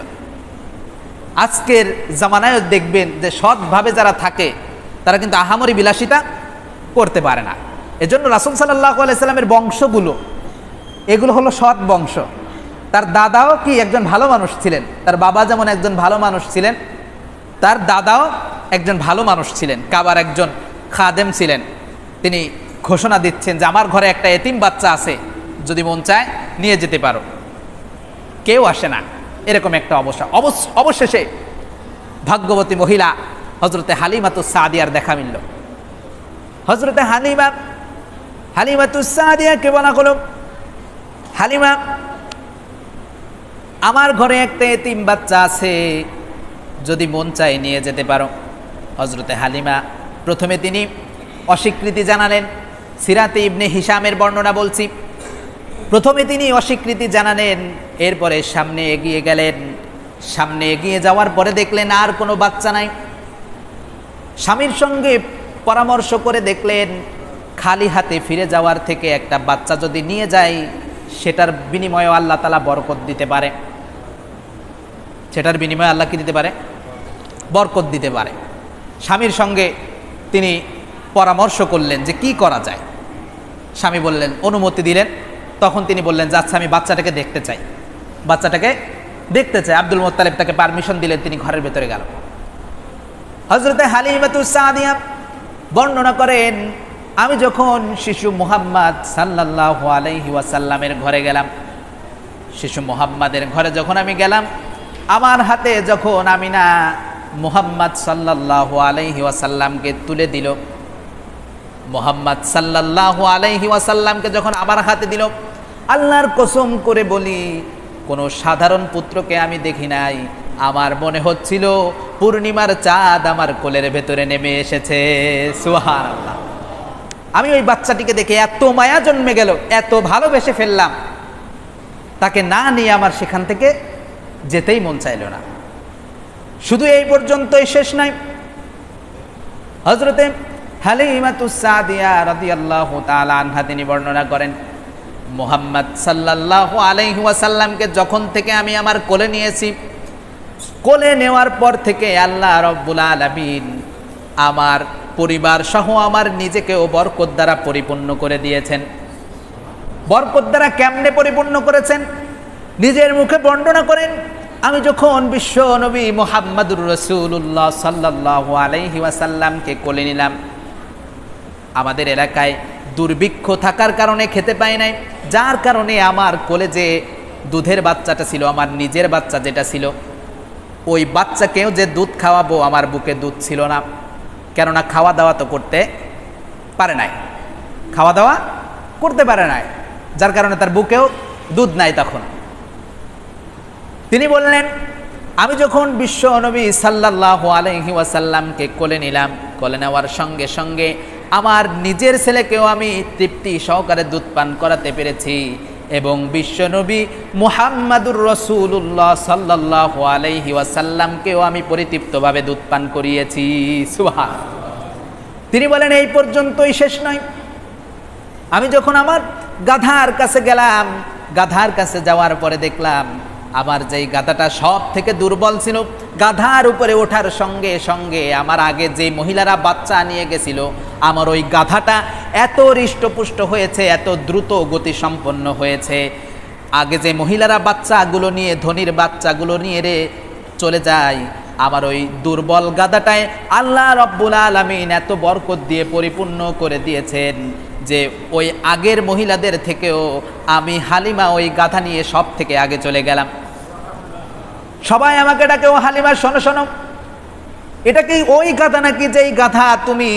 আজকের জামানায়ও দেখবেন যে সৎভাবে যারা থাকে তারা কিন্তু আহামরি বিলাসিতা করতে পারে না। এজন্য রাসূল সাল্লাল্লাহু আলাইহি সাল্লামের বংশগুলো এগুলো হলো সৎ বংশ। তার দাদাও কি একজন ভালো মানুষ ছিলেন, তার বাবা যেমন একজন ভালো মানুষ ছিলেন, তার দাদাও একজন ভালো মানুষ ছিলেন, কাবার একজন খাদেম ছিলেন। তিনি ঘোষণা দিচ্ছেন যে আমার ঘরে একটা এতিম বাচ্চা আছে, যদি মন চায় নিয়ে যেতে পারো। কেউ আসে না, এরকম একটা অবস্থা। অবশেষে ভাগ্যবতী মহিলা হযরতে হালিমাতুস সাদিয়ার দেখা মিলল। হযরতে হালিমাতুস সাদিয়াকে বলা হলো, হালিমা, আমার ঘরে একটা এতিম বাচ্চা আছে, যদি মন চায় নিয়ে যেতে পারো। হযরতে হালিমা প্রথমে তিনি অস্বীকৃতি জানালেন। সিরাতে ইবনে হিশামের বর্ণনা বলছি, প্রথমে তিনি অস্বীকৃতি জানালেন, এরপরে সামনে এগিয়ে গেলেন। সামনে এগিয়ে যাওয়ার পরে দেখলেন আর কোনো বাচ্চা নাই। স্বামীর সঙ্গে পরামর্শ করে দেখলেন খালি হাতে ফিরে যাওয়ার থেকে একটা বাচ্চা যদি নিয়ে যায়, সেটার বিনিময়ে আল্লাহ তাআলা বরকত দিতে পারে। সেটার বিনিময়ে আল্লাহ কি দিতে পারে? বরকত দিতে পারে। স্বামীর সঙ্গে তিনি পরামর্শ করলেন যে কি করা যায়। স্বামী বললেন, অনুমতি দিলেন। তখন তিনি বললেন যে আচ্ছা, আমি বাচ্চাটাকে দেখতে চাই, আব্দুল মুত্তালিব তাকে পারমিশন দিলেন, তিনি ঘরের ভেতরে গেল। হযরতে হালিমাতুস সাদিয়া বর্ণনা করেন, আমি যখন শিশু মুহাম্মদ সাল্লাল্লাহু আলাইহি ওয়াসাল্লামের ঘরে গেলাম, শিশু মুহাম্মাদের ঘরে যখন আমি গেলাম, আমার হাতে যখন আমিনা মুহাম্মদ সাল্লাল্লাহু আলাইহি ওয়াসাল্লামকে তুলে দিল, মুহাম্মদ সাল্লাল্লাহু আলাইহি ওয়াসাল্লামকে যখন আমার হাতে দিল, আল্লাহর কসম করে বলি কোনো সাধারণ পুত্রকে আমি দেখি নাই। আমার মনে হচ্ছিল পূর্ণিমার চাঁদ আমার কোলের ভেতরে নেমে এসেছে। সুবহানাল্লাহ। আমি ওই বাচ্চাটিকে দেখে এত মায়া জন্মে গেল, এত ভালোবেসে ফেললাম, তাকে না নিয়ে আমার সেখান থেকে যেতেই মন চাইল না। শুধু এই পর্যন্তই শেষ নয়, হযরতে হালিমাতুস সাদিয়া রাদিয়াল্লাহু তাআলা আনহা তিনি বর্ণনা করেন, মুহাম্মদ সাল্লাল্লাহু আলাইহি ওয়াসাল্লামকে যখন থেকে আমি আমার কোলে নিয়েছি, কোলে নেওয়ার পর থেকে আল্লাহ রাব্বুল আলামিন আমার পরিবার সহ আমার নিজেকেও বরকত দ্বারা পরিপূর্ণ করে দিয়েছেন। বরকত দ্বারা কেমনে পরিপূর্ণ করেছেন নিজের মুখে বর্ণনা করেন। আমি যখন বিশ্ব নবী মুহাম্মদুর রাসূলুল্লাহ সাল্লাল্লাহু আলাইহি ওয়াসাল্লামকে কোলে নিলাম, আমাদের এলাকায় দুর্ভিক্ষ থাকার কারণে খেতে পাই নাই, যার কারণে আমার কোলে যে দুধের বাচ্চাটা ছিল, আমার নিজের বাচ্চা যেটা ছিল, ওই বাচ্চাকেও যে দুধ খাওয়াবো আমার বুকে দুধ ছিল না, কেননা খাওয়া দাওয়া তো করতে পারে নাই, খাওয়া দাওয়া করতে পারে নাই, যার কারণে তার বুকেও দুধ নাই। তখন তিনি বললেন, আমি যখন বিশ্ব নবী সাল্লাল্লাহু আলাইহি ওয়াসাল্লামকে কোলে নিলাম, কোলে নেওয়ার সঙ্গে সঙ্গে আমার নিজের ছেলেকেও আমি তৃপ্তি সহকারে দুধ পান করাতে পেরেছি এবং বিশ্বনবী মুহাম্মাদুর রাসূলুল্লাহ সাল্লাল্লাহু আলাইহি ওয়াসাল্লামকেও আমি পরিতৃপ্তভাবে দুধ পান করিয়েছি। সুবহানাল্লাহ। তিনি বলেন এই পর্যন্তই শেষ নয়, আমি যখন আমার গাধার কাছে গেলাম, গাধার কাছে যাওয়ার পরে দেখলাম আমার যেই গাধাটা সব থেকে দুর্বল ছিল, গাধার উপরে ওঠার সঙ্গে সঙ্গে আমার আগে যে মহিলারা বাচ্চা নিয়ে গেছিল, আমার ওই গাধাটা এত হৃষ্টপুষ্ট হয়েছে, এত দ্রুত গতি সম্পন্ন হয়েছে। আগে যে মহিলারা বাচ্চাগুলো নিয়ে, ধনির বাচ্চাগুলো নিয়ে চলে যায়, আমার ওই দুর্বল গাধাটায় আল্লাহ রাব্বুল আলামিন এত বরকত দিয়ে পরিপূর্ণ করে দিয়েছেন যে ওই আগের মহিলাদের থেকেও আমি হালিমা ওই গাধা নিয়ে সব থেকে আগে চলে গেলাম। সবাই আমাকে ডাকে, ও হালিমা শোনো শোনো, এটা কি ওই গাধা নাকি যেই গাধা তুমি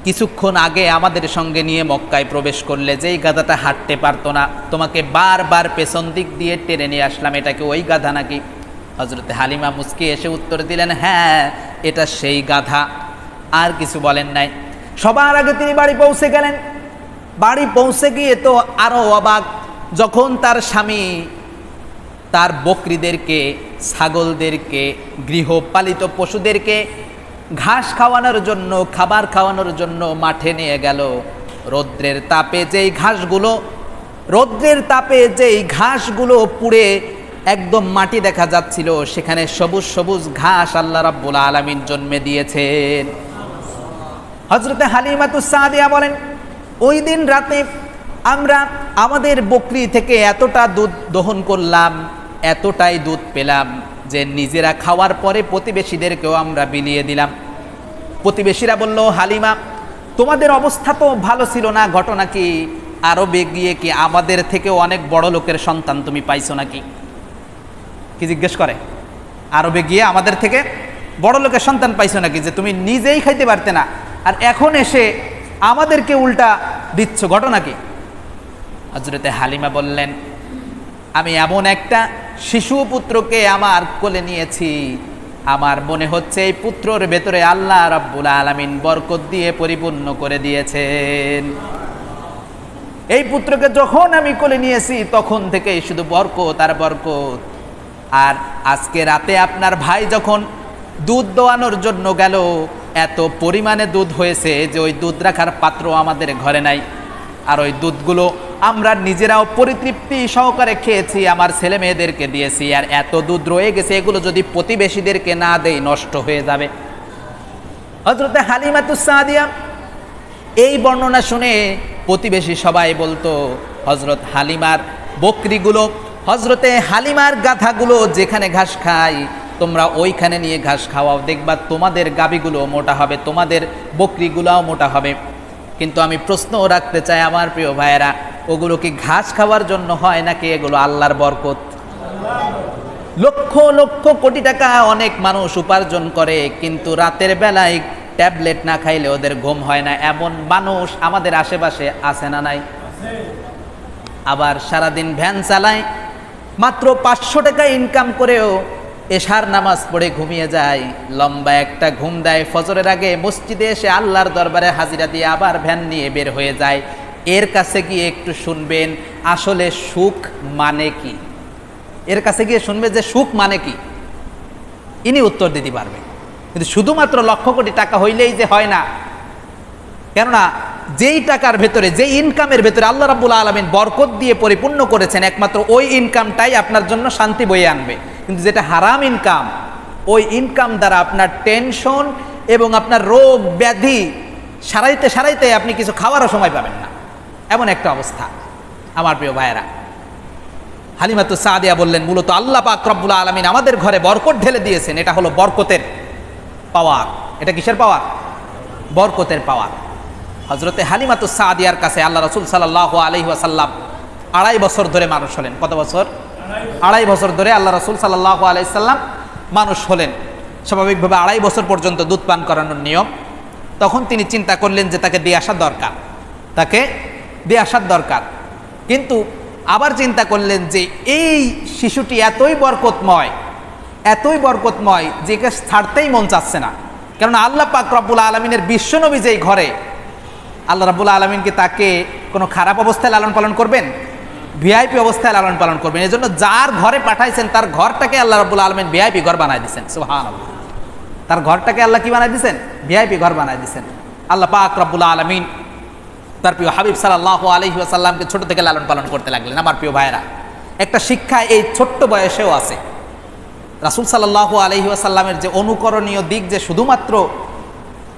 কিছুক্ষণ আগে আমাদের সঙ্গে নিয়ে মক্কায় প্রবেশ করলে, যেই গাধাটা হাঁটতে পারতো না, তোমাকে বারবার পেছন দিক দিয়ে টেনে নিয়ে আসলাম, এটা কি ওই গাধা নাকি? হযরতে হালিমা মুস্কি এসে উত্তর দিলেন, হ্যাঁ এটা সেই গাধা। আর কিছু বলেন নাই। সবার আগে তিনি বাড়ি পৌঁছে গেলেন। বাড়ি পৌঁছে গিয়ে তো আরো অবাক, যখন তার স্বামী তার বকরিদেরকে, ছাগলদেরকে, গৃহপালিত পশুদেরকে ঘাস খাওয়ানোর জন্য, খাবার খাওয়ানোর জন্য মাঠে নিয়ে গেল, রৌদ্রের তাপে যেই ঘাসগুলো পুড়ে একদম মাটি দেখা যাচ্ছিল, সেখানে সবুজ সবুজ ঘাস আল্লাহ রাব্বুল আলামিন জন্মে দিয়েছেন। হযরতে হালিমাতুস সাদিয়া বলেন, ওই দিন রাতে আমরা আমাদের বকরি থেকে এতটা দুধ দহন করলাম, এতটাই দুধ পেলাম যে নিজেরা খাওয়ার পরে প্রতিবেশীদেরকেও আমরা বিলিয়ে দিলাম। প্রতিবেশীরা বলল, হালিমা তোমাদের অবস্থা তো ভালো ছিল না, ঘটনা কি আরবে গিয়ে কি আমাদের থেকেও অনেক বড় লোকের সন্তান তুমি পাইছো নাকি? কি জিজ্ঞেস করে, আরবে গিয়ে আমাদের থেকে বড় লোকের সন্তান পাইছো নাকি, যে তুমি নিজেই খাইতে পারতে না আর এখন এসে আমাদেরকে উল্টা দিচ্ছ, ঘটনা কি? হযরতে হালিমা বললেন, আমি এমন একটা শিশু পুত্রকে আমার কোলে নিয়েছি, আমার মনে হচ্ছে এই পুত্রর ভেতরে আল্লাহ রাব্বুল আলামিন বরকত দিয়ে পরিপূর্ণ করে দিয়েছেন। এই পুত্রকে যখন আমি কোলে নিয়েছি তখন থেকেই শুধু বরকত আর বরকত। আর আজকে রাতে আপনার ভাই যখন দুধ দোয়ানোর জন্য গেল, এত পরিমাণে দুধ হয়েছে যে ওই দুধ রাখার পাত্র আমাদের ঘরে নাই, আর ওই দুধগুলো আমরা নিজেরাও পরিতৃপ্তি সহকারে খেয়েছি, আমার ছেলে মেয়েদেরকে দিয়েছি, আর এত দুধ রয়ে গেছে, এগুলো যদি প্রতিবেশীদেরকে না দেই নষ্ট হয়ে যাবে। হযরতে হালিমাতুস সাদিয়া এই বর্ণনা শুনে প্রতিবেশী সবাই বলতো, হযরত হালিমার বকরিগুলো, হযরতে হালিমার গাধাগুলো যেখানে ঘাস খায় তোমরা ওইখানে নিয়ে ঘাস খাওয়াও, দেখবা তোমাদের গাভীগুলো মোটা হবে, তোমাদের বকরিগুলোও মোটা হবে। কিন্তু আমি প্রশ্ন রাখতে চাই আমার প্রিয় ভাইয়েরা, ওগুলো কি ঘাস খাওয়ার জন্য হয় নাকি এগুলো আল্লাহর বরকত? লক্ষ লক্ষ কোটি টাকা অনেক মানুষ উপার্জন করে, কিন্তু রাতের বেলায় ট্যাবলেট না খাইলে ওদের ঘুম হয় না, এমন মানুষ আমাদের আশেপাশে আছে না নাই? আবার সারাদিন ভ্যান চালায়, মাত্র 500 টাকা ইনকাম করেও এশার নামাজ পড়ে ঘুমিয়ে যায়, লম্বা একটা ঘুম দেয়, ফজরের আগে মসজিদে এসে আল্লাহর দরবারে হাজিরা দিয়ে আবার ভ্যান নিয়ে বের হয়ে যায়। এর কাছে গিয়ে একটু শুনবেন আসলে সুখ মানে কি, এর কাছে গিয়ে শুনবে যে সুখ মানে কি, ইনি উত্তর দিতে পারবে। কিন্তু শুধুমাত্র লক্ষ কোটি টাকা হইলেই যে হয় না, কেননা যেই টাকার ভেতরে, যেই ইনকামের ভেতরে আল্লাহ রাব্বুল আলামিন বরকত দিয়ে পরিপূর্ণ করেছেন, একমাত্র ওই ইনকামটাই আপনার জন্য শান্তি বয়ে আনবে। কিন্তু যেটা হারাম ইনকাম, ওই ইনকাম দ্বারা আপনার টেনশন এবং আপনার রোগ ব্যাধি সারাইতে সারাইতে আপনি কিছু খাওয়ারও সময় পাবেন না, এমন একটা অবস্থা। আমার প্রিয় ভাইয়েরা, হালিমাতুস সাদিয়া বললেন, মূলত আল্লাহ পাক রব্বুল আলামিন আমাদের ঘরে বরকত ঢেলে দিয়েছেন, এটা হলো বরকতের পাওয়ার। এটা কিসের পাওয়ার? বরকতের পাওয়ার। হযরতে হালিমাতুস সাদিয়ার কাছে আল্লাহ রাসূল সাল্লাল্লাহু আলাইহি ওয়াসাল্লাম 2.5 বছর ধরে মানুষ হলেন। কত বছর? 2.5 বছর ধরে আল্লাহ রাসূল সাল্লাল্লাহু আলাইহি সাল্লাম মানুষ হলেন। স্বাভাবিকভাবে 2.5 বছর পর্যন্ত দুধ পান করানোর নিয়ম। তখন তিনি চিন্তা করলেন যে তাকে দিয়ে আসার দরকার, তাকে দিয়ে আসার দরকার। কিন্তু আবার চিন্তা করলেন যে এই শিশুটি এতই বরকতময় যে একে ছাড়তেই মন চাচ্ছে না। কেননা আল্লাহ পাক রব্বুল আলমিনের বিশ্বনবী যেই ঘরে, আল্লাহ রাব্বুল আলমিনকে তাকে কোনো খারাপ অবস্থায় লালন পালন করবেন? ভিআইপি অবস্থায় লালন পালন করবেন। এই জন্য যার ঘরে পাঠাইছেন তার ঘরটাকে আল্লাহ রাব্বুল আলমিন ভিআইপি ঘর বানায় দিচ্ছেন। সুবহানাল্লাহ, তার ঘরটাকে আল্লাহ কি বানায় দিচ্ছেন? ভিআইপি ঘর বানায় দিচ্ছেন। আল্লাহ পাক রব্বুল আলমিন তার প্রিয় হাবিব সাল্লাল্লাহু আলাইহি ওয়াসাল্লামকে ছোট থেকে লালন পালন করতে লাগলেন। আমার প্রিয় ভাইয়েরা, একটা শিক্ষা এই ছোট্ট বয়সেও আছে। রাসূল সাল্লাল্লাহু আলাইহি ওয়াসাল্লামের যে অনুকরণীয় দিক যে শুধুমাত্র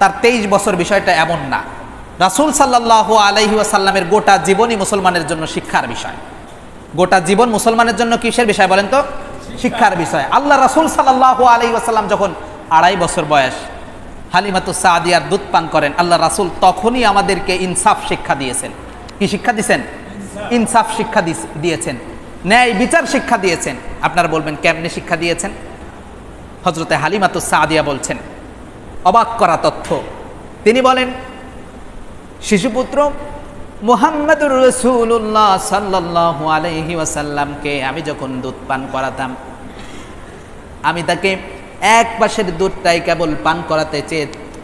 তার 23 বছর, বিষয়টা এমন না। রাসূল সাল্লাল্লাহু আলাইহি ওয়াসাল্লামের গোটা জীবনই মুসলমানের জন্য শিক্ষার বিষয়। গোটা জীবন মুসলমানের জন্য কিসের বিষয় বলেন তো? শিক্ষার বিষয়। আল্লাহ রাসূল সাল্লাল্লাহু আলাইহি ওয়াসাল্লাম যখন 2.5 বছর বয়স হালিমাতুস সাদিয়ার দুধ পান করেন, আল্লাহ রাসূল তখনই আমাদেরকে ইনসাফ শিক্ষা দিয়েছেন। কি শিক্ষা দিয়েছেন? ইনসাফ শিক্ষা দিয়েছেন, ন্যায় বিচার শিক্ষা দিয়েছেন। আপনারা বলবেন কেমনে শিক্ষা দিয়েছেন? হযরতে হালিমাতুস সাদিয়া বলছেন অবাক করা তথ্য। তিনি বলেন, শিশুপুত্র মুহাম্মদুর রাসূলুল্লাহ সাল্লাল্লাহু আলাইহি ওয়াসাল্লামকে আমি যখন দুধ পান করাতাম, আমি তাকে এক পাশের দুধটাই কেবল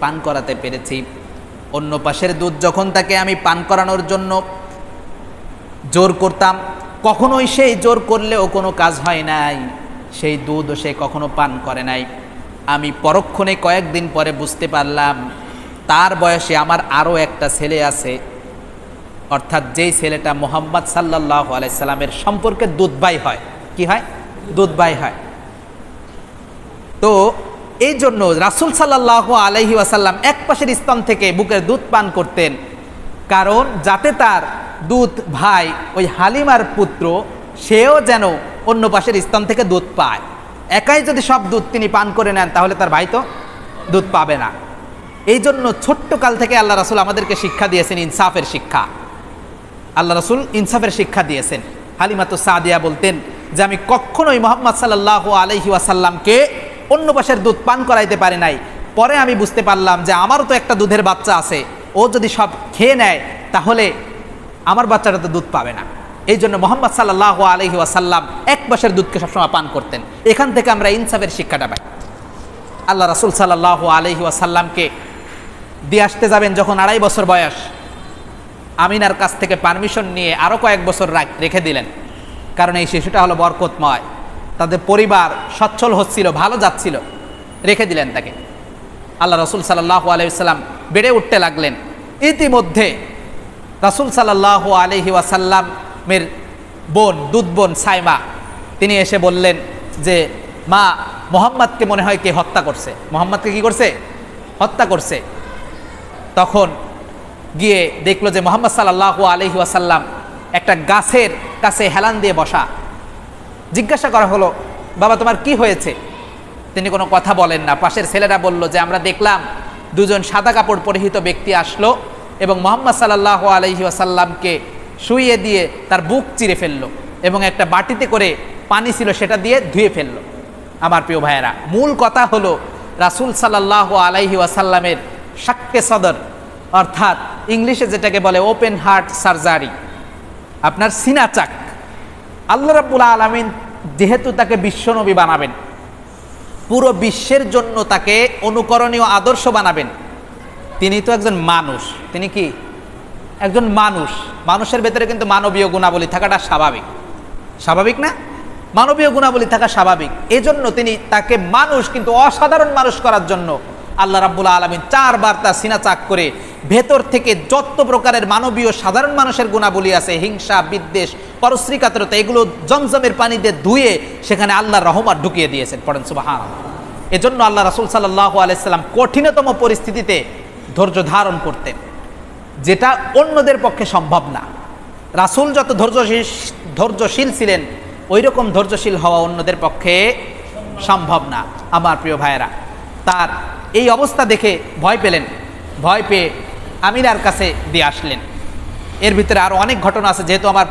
পান করাতে পেরেছি। অন্য পাশের দুধ যখন তাকে আমি পান করানোর জন্য জোর করতাম, কখনোই সেই জোর করলেও কোনো কাজ হয় নাই, সেই দুধও সে কখনো পান করে নাই। আমি পরক্ষণে কয়েকদিন পরে বুঝতে পারলাম তার বয়সে আমার আরও একটা ছেলে আছে, অর্থাৎ যেই ছেলেটা মুহাম্মদ সাল্লাল্লাহু আলাইহি সাল্লামের সম্পর্কে দুধ ভাই হয়। কি হয়? দুধ ভাই হয়। তো এই জন্য রাসূল সাল্লাল্লাহু আলাইহি ওয়াসাল্লাম এক পাশের স্তন থেকে বুকের দুধ পান করতেন, কারণ যাতে তার দুধ ভাই ওই হালিমার পুত্র সেও যেন অন্য পাশের স্তন থেকে দুধ পায়। একাই যদি সব দুধ তিনি পান করে নেন তাহলে তার ভাই তো দুধ পাবে না। এই জন্য ছোট্ট কাল থেকে আল্লাহ রাসূল আমাদেরকে শিক্ষা দিয়েছেন ইনসাফের শিক্ষা। আল্লাহ রাসূল ইনসাফের শিক্ষা দিয়েছেন। হালিমাতুস সাদিয়া বলতেন যে আমি কখনোই মুহাম্মদ সাল্লাল্লাহু আলাইহি ওয়াসাল্লামকে অন্য পাশের দুধ পান করাইতে পারি নাই। পরে আমি বুঝতে পারলাম যে আমারও তো একটা দুধের বাচ্চা আছে, ও যদি সব খেয়ে নেয় তাহলে আমার বাচ্চাটা তো দুধ পাবে না। এই জন্য মুহাম্মদ সাল্লাল্লাহু আলাইহি ওয়াসাল্লাম এক পাশের দুধকে সবসময় পান করতেন। এখান থেকে আমরা ইনসাফের শিক্ষাটা পাই। আল্লাহ রাসূল সাল্লাল্লাহু আলাইহি ওয়াসাল্লামকে দিয়ে আসতে যাবেন যখন 2.5 বছর বয়স, আমিনার কাছ থেকে পারমিশন নিয়ে আরও কয়েক বছর রেখে দিলেন, কারণ এই শিশুটা হলো বরকতময়, তাদের পরিবার সচ্ছল হচ্ছিল, ভালো যাচ্ছিল, রেখে দিলেন তাকে। আল্লাহ রাসূল সাল্লাল্লাহু আলাইহি ওয়াসাল্লাম বেড়ে উঠতে লাগলেন। ইতিমধ্যে রাসূল সাল্লাল্লাহু আলাইহি ওয়াসাল্লামের বোন, দুধ বোন সাইমা, তিনি এসে বললেন যে মা, মুহাম্মদকে মনে হয় কে হত্যা করছে। মুহাম্মদকে কি করছে? হত্যা করছে। তখন গিয়ে দেখলো যে মুহাম্মদ সাল্লাল্লাহু আলাইহি ওয়াসাল্লাম একটা গাছের কাছে হেলান দিয়ে বসা। জিজ্ঞাসা করা হলো, বাবা তোমার কি হয়েছে? তিনি কোনো কথা বলেন না। পাশের ছেলেরা বলল যে আমরা দেখলাম দুজন সাদা কাপড় পরিহিত ব্যক্তি আসলো এবং মুহাম্মদ সাল্লাল্লাহু আলাইহি ওয়াসাল্লামকে শুইয়ে দিয়ে তার বুক চিরে ফেললো এবং একটা বাটিতে করে পানি ছিল সেটা দিয়ে ধুয়ে ফেললো। আমার প্রিয় ভাইয়েরা, মূল কথা হলো রাসূল সাল্লাল্লাহু আলাইহি ওয়াসাল্লামের শাক্কে সদর, অর্থাৎ ইংলিশে যেটাকে বলে ওপেন হার্ট সার্জারি, আপনার সিনা চাক। আল্লাহ রাব্বুল আলামিন যেহেতু তাকে বিশ্বনবী বানাবেন, পুরো বিশ্বের জন্য তাকে অনুকরণীয় আদর্শ বানাবেন, তিনি তো একজন মানুষ। তিনি কি একজন মানুষ? মানুষের ভেতরে কিন্তু মানবীয় গুণাবলী থাকাটা স্বাভাবিক, স্বাভাবিক না? মানবীয় গুণাবলী থাকা স্বাভাবিক। এজন্য তিনি তাকে মানুষ কিন্তু অসাধারণ মানুষ করার জন্য আল্লাহ রাব্বুল আলামিন 4 বার তার সিনা চাক করে ভেতর থেকে যত প্রকারের মানবীয় সাধারণ মানুষের গুণাবলী আছে, হিংসা, বিদ্বেষ, পরশ্রী কাতরতা, এগুলো জমজমের পানি দিয়ে ধুয়ে সেখানে আল্লাহর রহমত ঢুকিয়ে দিয়েছেন। পড়েন সুবহানাল্লাহ। এজন্য আল্লাহ রাসূল সাল্লাল্লাহু আলাইহি সাল্লাম কঠিনতম পরিস্থিতিতে ধৈর্য ধারণ করতেন, যেটা অন্যদের পক্ষে সম্ভব না। রাসূল যত ধৈর্যশীল ছিলেন, ওই রকম ধৈর্যশীল হওয়া অন্যদের পক্ষে সম্ভব না। আমার প্রিয় ভাইয়েরা, তার এই অবস্থা দেখে ভয় পেলেন। ভয় পেয়ে আমিনার কাছে দিয়ে আসলেন। এর ভিতরে আরও অনেক ঘটনা আছে, যেহেতু আমার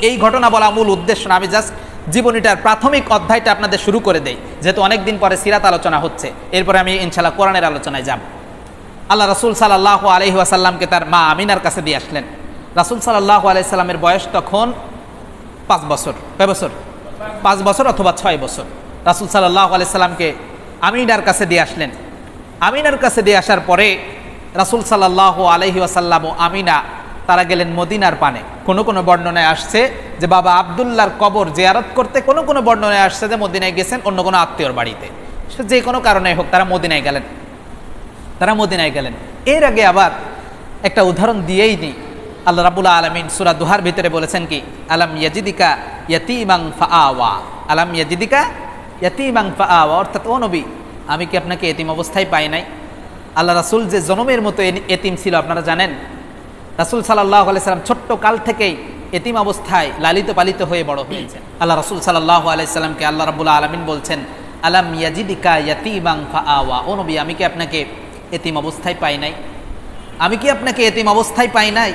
এই ঘটনা বলা মূল উদ্দেশ্য না, আমি জাস্ট জীবনীটার প্রাথমিক অধ্যায়টা আপনাদের শুরু করে দেই, যেহেতু অনেক দিন পরে সিরাত আলোচনা হচ্ছে। এরপরে আমি ইনশাআল্লাহ কোরআনের আলোচনায় যাব। আল্লাহ রাসূল সাল্লাল্লাহু আলাইহি ওয়াসাল্লামকে তার মা আমিনার কাছে দিয়ে আসলেন। রাসূল সাল্লাল্লাহু আলাইহি সাল্লামের বয়স তখন 5 বছর। কয় বছর? 5 বছর অথবা 6 বছর। রাসূল সাল্লাল্লাহু আলাইহি সাল্লামকে আমিনার কাছে দিয়ে আসলেন। আমিনার কাছে দিয়ে আসার পরে রাসূল সাল্লাল্লাহু আলাইহি ওয়াসাল্লাম ও আমিনা তারা গেলেন মদিনার পানে। কোনো কোনো বর্ণনায় আসছে যে বাবা আব্দুল্লাহর কবর জিয়ারত করতে, কোনো কোনো বর্ণনায় আসছে যে মদিনায় গেছেন অন্য কোনো আত্মীয়র বাড়িতে। সে যে কোনো কারণে হোক তারা মদিনায় গেলেন। এর আগে আবার একটা উদাহরণ দিয়েই দিই। আল্লাহ রাব্বুল আলামিন সূরা দুহার ভিতরে বলেছেন কি, আলাম ইয়াজিদিকা ইয়াতীমান ফাআওয়া, আলাম ইয়াজিদিকা ইয়াতীমান ফাআওয়া, অর্থাৎ ও নবী, আমি কি আপনাকে এতিম অবস্থায় পাই নাই? আল্লাহ রাসূল যে জনমের মতো এতিম ছিল আপনারা জানেন। রাসূল সাল্লাল্লাহু আলাইহি সাল্লাম ছোট্ট কাল থেকেই এতিম অবস্থায় লালিত পালিত হয়ে বড় হয়েছেন। আল্লাহ রাসূল সাল্লাল্লাহু আলাইহি সাল্লামকে আল্লাহ রাব্বুল আলামিন বলছেন, আলাম ইয়াজিদিকা ইয়াতীমান ফাআওয়া, ও নবী, আমি কি আপনাকে এতিম অবস্থায় পাই নাই? আমি কি আপনাকে এতিম অবস্থায় পাই নাই?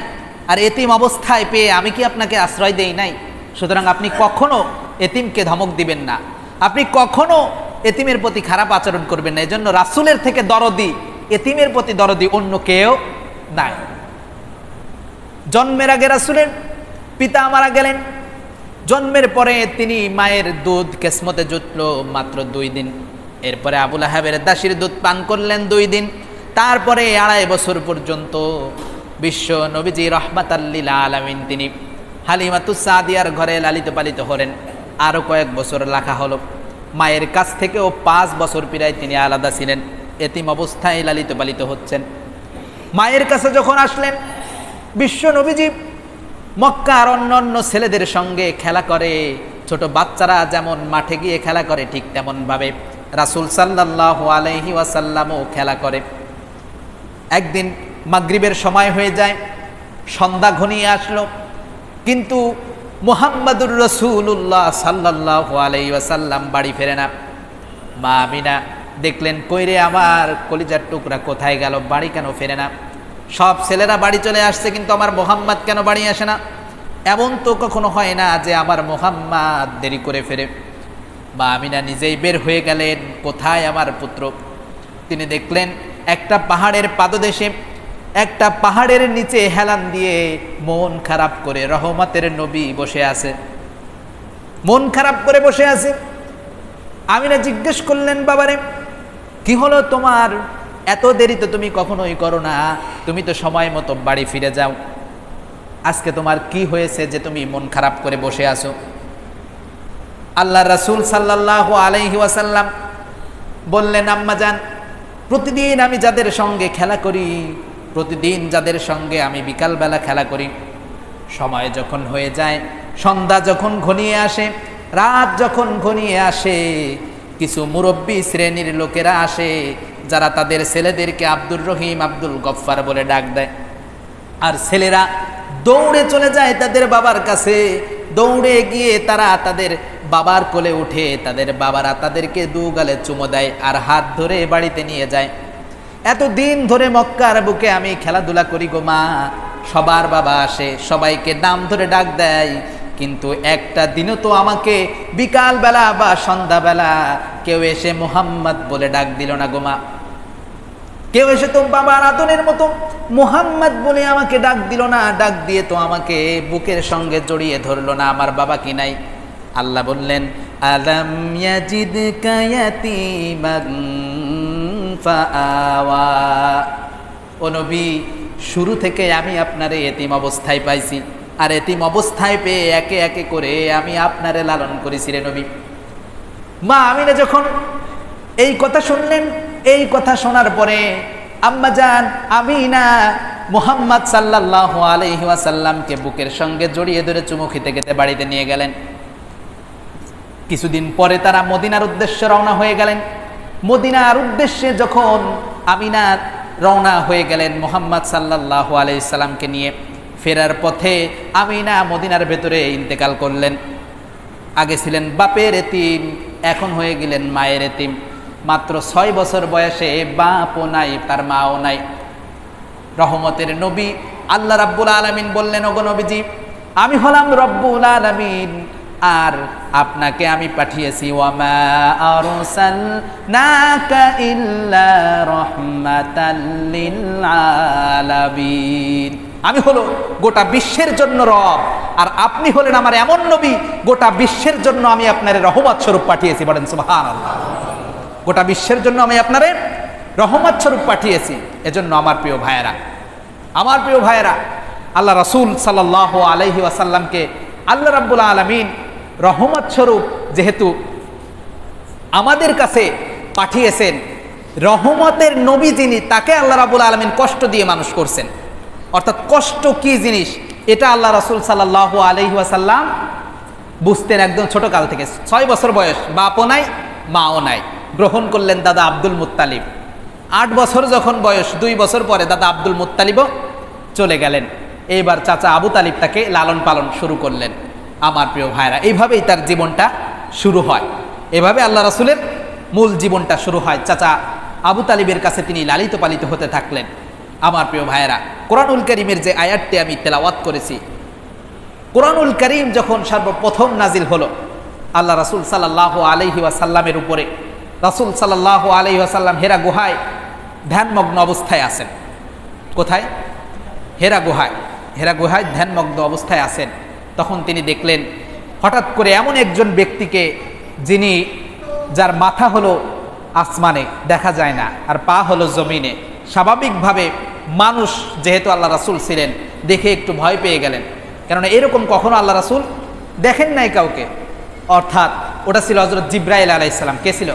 আর এতিম অবস্থায় পেয়ে আমি কি আপনাকে আশ্রয় দেই নাই? সুতরাং আপনি কখনো এতিমকে ধমক দিবেন না, আপনি কখনো এতিমের প্রতি খারাপ আচরণ করবেন না। এজন্য রাসূলের থেকে দরদি, এতিমের প্রতি দরদি অন্য কেউ নাই। জন্মের আগে রাসূলের পিতা মারা গেলেন। জন্মের পরে তিনি মায়ের দুধ কিসমতে জুটলো মাত্র 2 দিন। এরপরে আবু লাহাবের দাসীর দুধ পান করলেন 2 দিন। তারপরে 2.5 বছর পর্যন্ত বিশ্ব নবীজি রাহমাতাল লিল আলামিন তিনি হালিমাতুস সাদিয়ার ঘরে লালিত পালিত হলেন। আরও কয়েক বছর লেখা হলো। মায়ের কাছ থেকেও 5 বছর প্রায় তিনি আলাদা ছিলেন, এতিম অবস্থায় লালিত পালিত হচ্ছেন। মায়ের কাছে যখন আসলেন, বিশ্ব নবীজি মক্কার অন্যান্য ছেলেদের সঙ্গে খেলা করে, ছোট বাচ্চারা যেমন মাঠে গিয়ে খেলা করে ঠিক তেমনভাবে রাসূল সাল্লাল্লাহু আলাইহি ওয়াসাল্লামও খেলা করে। একদিন মাগরিবের সময় হয়ে যায়, সন্ধ্যা ঘনিয়ে আসলো, কিন্তু মুহাম্মাদুর রাসূলুল্লাহ সাল্লাল্লাহু আলাইহি ওয়াসাল্লাম বাড়ি ফেরে না। মা আমিনা দেখলেন, কইরে আমার কলিজার টুকরা কোথায় গেল, বাড়ি কেন ফেরে না? সব ছেলেরা বাড়ি চলে আসছে, কিন্তু আমার মুহাম্মদ কেন বাড়ি আসে না? এমন তো কখনো হয় না যে আমার মুহাম্মদ দেরি করে ফেরে। মা আমিনা নিজেই বের হয়ে গেলেন, কোথায় আমার পুত্র? তিনি দেখলেন একটা পাহাড়ের পাদদেশে, একটা পাহাড়ের নিচে হেলান দিয়ে মন খারাপ করে রহমতের নবী বসে আছে, মন খারাপ করে বসে আছে। আমিনা জিজ্ঞেস করলেন, বাবারে কি হলো তোমার? এত দেরি তো তুমি কখনোই করো না, তুমি তো সময় মতো বাড়ি ফিরে যাও, আজকে তোমার কি হয়েছে যে তুমি মন খারাপ করে বসে আছো? আল্লাহ রাসূল সাল্লাল্লাহু আলাইহি ওয়াসাল্লাম বললেন, আম্মা জান, প্রতিদিন আমি যাদের সঙ্গে খেলা করি, প্রতিদিন যাদের সঙ্গে আমি বিকালবেলা খেলা করি, সময় যখন হয়ে যায়, সন্ধ্যা যখন ঘনিয়ে আসে, রাত যখন ঘনিয়ে আসে, কিছু মুরব্বী শ্রেণীর লোকেরা আসে যারা তাদের ছেলেদেরকে আব্দুর রহিম, আব্দুল গফফার বলে ডাক দেয়। আর ছেলেরা দৌড়ে চলে যায় তাদের বাবার কাছে, দৌড়ে গিয়ে তারা তাদের বাবার কোলে উঠে, তাদের বাবারা তাদেরকে 2 গালে চুমো দেয় আর হাত ধরে বাড়িতে নিয়ে যায়। এতদিন ধরে মক্কার বুকে আমি খেলাধুলা করি গো মা, সবার বাবা আসে, সবাইকে নাম ধরে ডাক দেয়, কিন্তু একটা দিনও তো আমাকে বিকালবেলা বা সন্ধ্যাবেলা কেউ এসে মুহাম্মদ বলে ডাক দিল না গো মা। কেউ এসে তো বাবার আদরের মতো মুহাম্মদ বলে আমাকে ডাক দিল না, ডাক দিয়ে তো আমাকে বুকের সঙ্গে জড়িয়ে ধরলো না। আমার বাবা কি নাই? আল্লাহ বললেন, আলাম ইয়াজিদকা ইয়াতীমান ফাআওয়া। ও নবী, শুরু থেকে আমি আপনারে এতিম অবস্থায় পাইছি, আর এতিম অবস্থায় পেয়ে একে একে করে আমি আপনারে লালন করেছি রে নবী। মা আমিনা যখন এই কথা শুনলেন, এই কথা শোনার পরে আম্মাজান আমিনা মুহাম্মদ সাল্লাল্লাহু আলাইহি ওয়াসাল্লামকে বুকের সঙ্গে জড়িয়ে ধরে চুমু খেতে খেতে বাড়িতে নিয়ে গেলেন। কিছুদিন পরে তারা মদিনার উদ্দেশ্যে রওনা হয়ে গেলেন। মদিনার উদ্দেশ্যে যখন আমিনা রওনা হয়ে গেলেন মুহাম্মদ সাল্লাল্লাহু আলাইহি সাল্লামকে নিয়ে, ফেরার পথে আমিনা মদিনার ভেতরে ইন্তেকাল করলেন। আগে ছিলেন বাপের এতিম, এখন হয়ে গেলেন মায়ের এতিম। মাত্র 6 বছর বয়সে বাপও নাই, তার মাও নাই। রহমতের নবী আল্লাহ রাব্বুল আলামিন বললেন, ওগো নবীজি, আমি হলাম রব্বুল আলামিন, আর আপনাকে আমি পাঠিয়েছি ওয়ামা আরসালনাকা ইল্লা রাহমাতাল লিল আলামিন। আমি হলো গোটা বিশ্বের জন্য রব, আর আপনি হলেন আমার এমন নবী গোটা বিশ্বের জন্য আমি আপনারে রহমত স্বরূপ পাঠিয়েছি। বলেন সুবহানাল্লাহ। গোটা বিশ্বের জন্য আমি আপনারে রহমত স্বরূপ পাঠিয়েছি। এজন্য আমার প্রিয় ভাইয়েরা, আমার প্রিয় ভাইয়েরা, আল্লাহ রাসূল সাল্লাল্লাহু আলাইহি ওয়াসাল্লামকে আল্লাহ রাব্বুল আলামিন রহমত স্বরূপ যেহেতু আমাদের কাছে পাঠিয়েছেন, রহমতের নবী যিনি, তাকে আল্লাহ রাব্বুল আলামিন কষ্ট দিয়ে মানুষ করছেন। অর্থাৎ কষ্ট কি জিনিস এটা আল্লাহ রাসূল সাল্লাল্লাহু আলাইহি ওয়াসাল্লাম বুঝতেন একদম ছোট কাল থেকে। 6 বছর বয়স, বাপও নাই মাও নাই। গ্রহণ করলেন দাদা আব্দুল মুত্তালিব। 8 বছর যখন বয়স, 2 বছর পরে দাদা আব্দুল মুত্তালিবও চলে গেলেন। এইবার চাচা আবু তালিব তাকে লালন পালন শুরু করলেন। আমার প্রিয় ভাইরা, এইভাবেই তার জীবনটা শুরু হয়। এভাবে আল্লাহ রাসূলের মূল জীবনটা শুরু হয়। চাচা আবু তালিবের কাছে তিনি লালিত পালিত হতে থাকলেন। আমার প্রিয় ভাইয়েরা, কোরআনুল কারীমের যে আয়াতটি আমি তেলাওয়াত করেছি, কোরআনুল কারীম যখন সর্বপ্রথম নাজিল হলো আল্লাহ রাসূল সাল্লাল্লাহু আলাইহি ওয়াসাল্লামের উপরে, রাসূল সাল্লাল্লাহু আলাইহি ওয়াসাল্লাম হেরা গুহায় ধ্যানমগ্ন অবস্থায় আছেন। কোথায়? হেরা গুহায়। হেরা গুহায় ধ্যানমগ্ন অবস্থায় আছেন। তখন তিনি দেখলেন হঠাৎ করে এমন একজন ব্যক্তিকে, যিনি, যার মাথা হলো আসমানে দেখা যায় না, আর পা হলো জমিনে। স্বাভাবিকভাবে মানুষ যেহেতু আল্লাহ রাসূল ছিলেন, দেখে একটু ভয় পেয়ে গেলেন, কেননা এরকম কখনো আল্লাহ রাসূল দেখেন নাই কাউকে। অর্থাৎ ওটা ছিল হযরত জিবরাইল আলাইহিস সালাম। কে ছিল?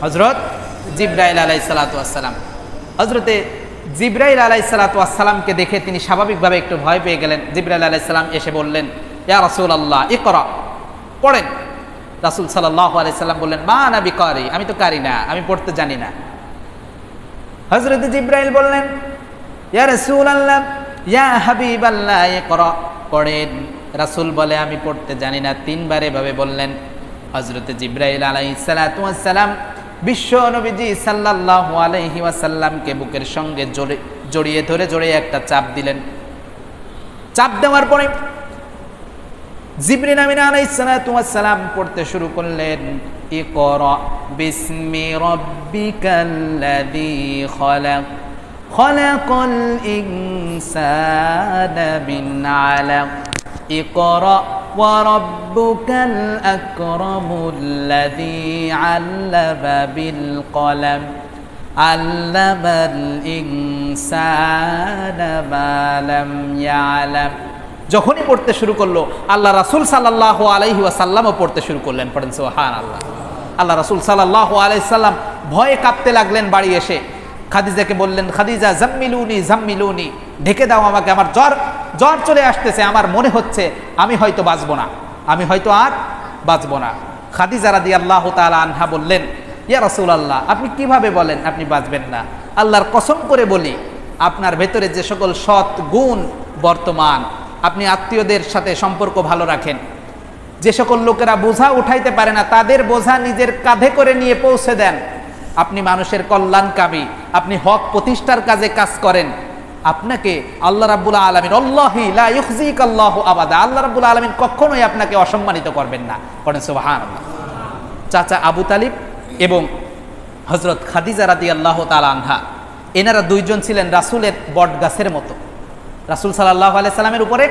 হযরত জিবরাইল আলাইহিস সালাতু ওয়াস সালাম। হযরতে জিবরাইল আলাইহিস সালাতু ওয়াস সালামকে দেখে তিনি স্বাভাবিকভাবে একটু ভয় পেয়ে গেলেন। জিবরাইল আলাইহিস সালাম এসে বললেন, ইয়া রাসূলুল্লাহ ইকরা, পড়েন। রাসূল সাল্লাল্লাহু আলাইহি সাল্লাম বললেন, মা আনা বিকারি, আমি তো কারি না, আমি পড়তে জানি না। হযরত জিবরাইল বললেন, ইয়া রাসূলুল্লাহ ইয়া হাবিবাল্লাহ ইকরা, পড়েন। রাসূল বলে, আমি পড়তে জানি না। 3 বার এভাবে বললেন। হযরত জিবরাইল আলাইহিস সালাতু ওয়াস সালাম বিশ্ব নবীজি সাল্লাল্লাহু আলাইহি ওয়াসাল্লামকে বুকের সঙ্গে জড়িয়ে ধরে একটা চাপ দিলেন। চাপ দেওয়ার পরে জিবরিল আমিন আলাইহিস সালাতু ওয়াস সালাম পড়তে শুরু করলেন, ইকরা বিসমি রাব্বিকাল্লাযী খালাক, খালাকাল ইনসানা মিন আলাক, ইকরা ওয়া রাব্বুকাল আকরামুল্লাযী আল্লামা বিল কলম, আল্লামাল ইনসানা মা লাম ইয়ালাম। যখনই পড়তে শুরু করলো, আল্লাহ রাসূল সাল্লাল্লাহু আলাইহি ওয়াসাল্লামও পড়তে শুরু করলেন। পড়েন সুবহানাল্লাহ। আল্লাহ রাসূল সাল্লাল্লাহু আলাইহি সাল্লাম ভয়ে কাঁপতে লাগলেন। বাড়ি এসে খাদিজাকে বললেন, খাদিজা জাম্মিলুনি জাম্মিলুনি, ঢেকে দাও আমাকে, আমার জ্বর চলে আসতেছে, আমার মনে হচ্ছে আমি হয়তো বাঁচব না, আমি হয়তো আর বাঁচব না। খাদিজা রাদিয়াল্লাহু তাআলা আনহা বললেন, ইয়া রাসূলুল্লাহ, আপনি কিভাবে বলেন আপনি বাঁচবেন না? আল্লাহর কসম করে বলি, আপনার ভেতরে যে সকল সৎ গুণ বর্তমান, আপনি আত্মীয়দের সাথে সম্পর্ক ভালো রাখেন, যে সকল লোকেরা বোঝা উঠাইতে পারে না তাদের বোঝা নিজের কাঁধে করে নিয়ে পৌঁছে দেন, আপনি মানুষের কল্যাণকামী, আপনি হক প্রতিষ্ঠার কাজে কাজ করেন, আপনাকে আল্লাহ রাব্বুল আলামিন আল্লাহি লা ইউখজিকাল্লাহু আবাদা, আল্লাহ রাব্বুল আলামিন কখনোই আপনাকে অসম্মানিত করবেন না। পড়েন সুবহানাল্লাহ। চাচা আবু তালিব এবং হযরত খাদিজা রাদিয়াল্লাহু তাআলা আনহা, এনারা দুইজন ছিলেন রাসূলের বট গাছের মতো। রাসূল সাল্লাল্লাহু আলাইহি সাল্লামের উপরে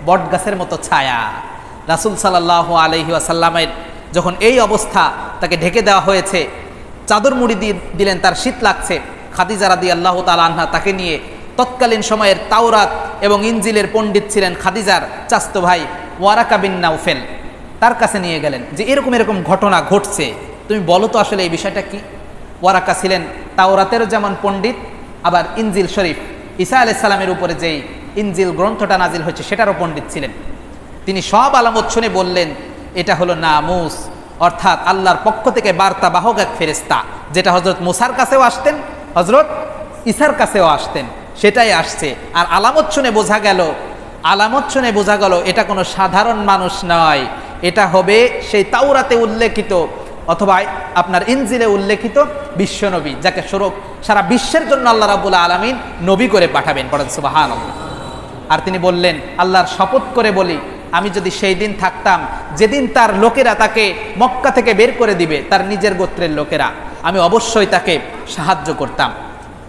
বট গাছের মতো ছায়া। রাসূল সাল্লাল্লাহু আলাইহি ওয়াসাল্লামের যখন এই অবস্থা, তাকে ঢেকে দেওয়া হয়েছে, চাদর মুড়ি দিয়ে দিলেন, তার শীত লাগছে, খাদিজা রাদিয়াল্লাহু তাআলা আনহা তাকে নিয়ে তৎকালীন সময়ের তাওরাত এবং ইনজিলের পণ্ডিত ছিলেন খাদিজার চাচতো ভাই ওয়ারাকা বিন নাউফেল, তার কাছে নিয়ে গেলেন যে এরকম এরকম ঘটনা ঘটছে, তুমি বলো তো আসলে এই বিষয়টা কি। ওয়ারাকা ছিলেন তাওরাতেরও যেমন পণ্ডিত, আবার ইনজিল শরীফ ঈসা আলাইহিস সালামের উপরে যেই ইনজিল গ্রন্থটা নাজিল হয়েছে সেটারও পণ্ডিত ছিলেন। তিনি সব আলামত শুনে বললেন, এটা হলো নামুস, অর্থাৎ আল্লাহর পক্ষ থেকে বার্তা বাহক এক ফেরেশতা, যেটা হযরত মুসার কাছেও আসতেন, হযরত ঈসার কাছেও আসতেন, সেটাই আসছে। আর আলামত শুনে বোঝা গেল এটা কোনো সাধারণ মানুষ নয়, এটা হবে সেই তাওরাতে উল্লেখিত অথবা আপনার ইনজিলে উল্লেখিত বিশ্বনবী, যাকে সারা বিশ্বের জন্য আল্লাহ রাব্বুল আলামিন নবী করে পাঠাবেন। পড়েন সুবহানাল্লাহ। আর তিনি বললেন, আল্লাহর শপথ করে বলি, আমি যদি সেই দিন থাকতাম যেদিন তার লোকেরা তাকে মক্কা থেকে বের করে দিবে, তার নিজের গোত্রের লোকেরা, আমি অবশ্যই তাকে সাহায্য করতাম।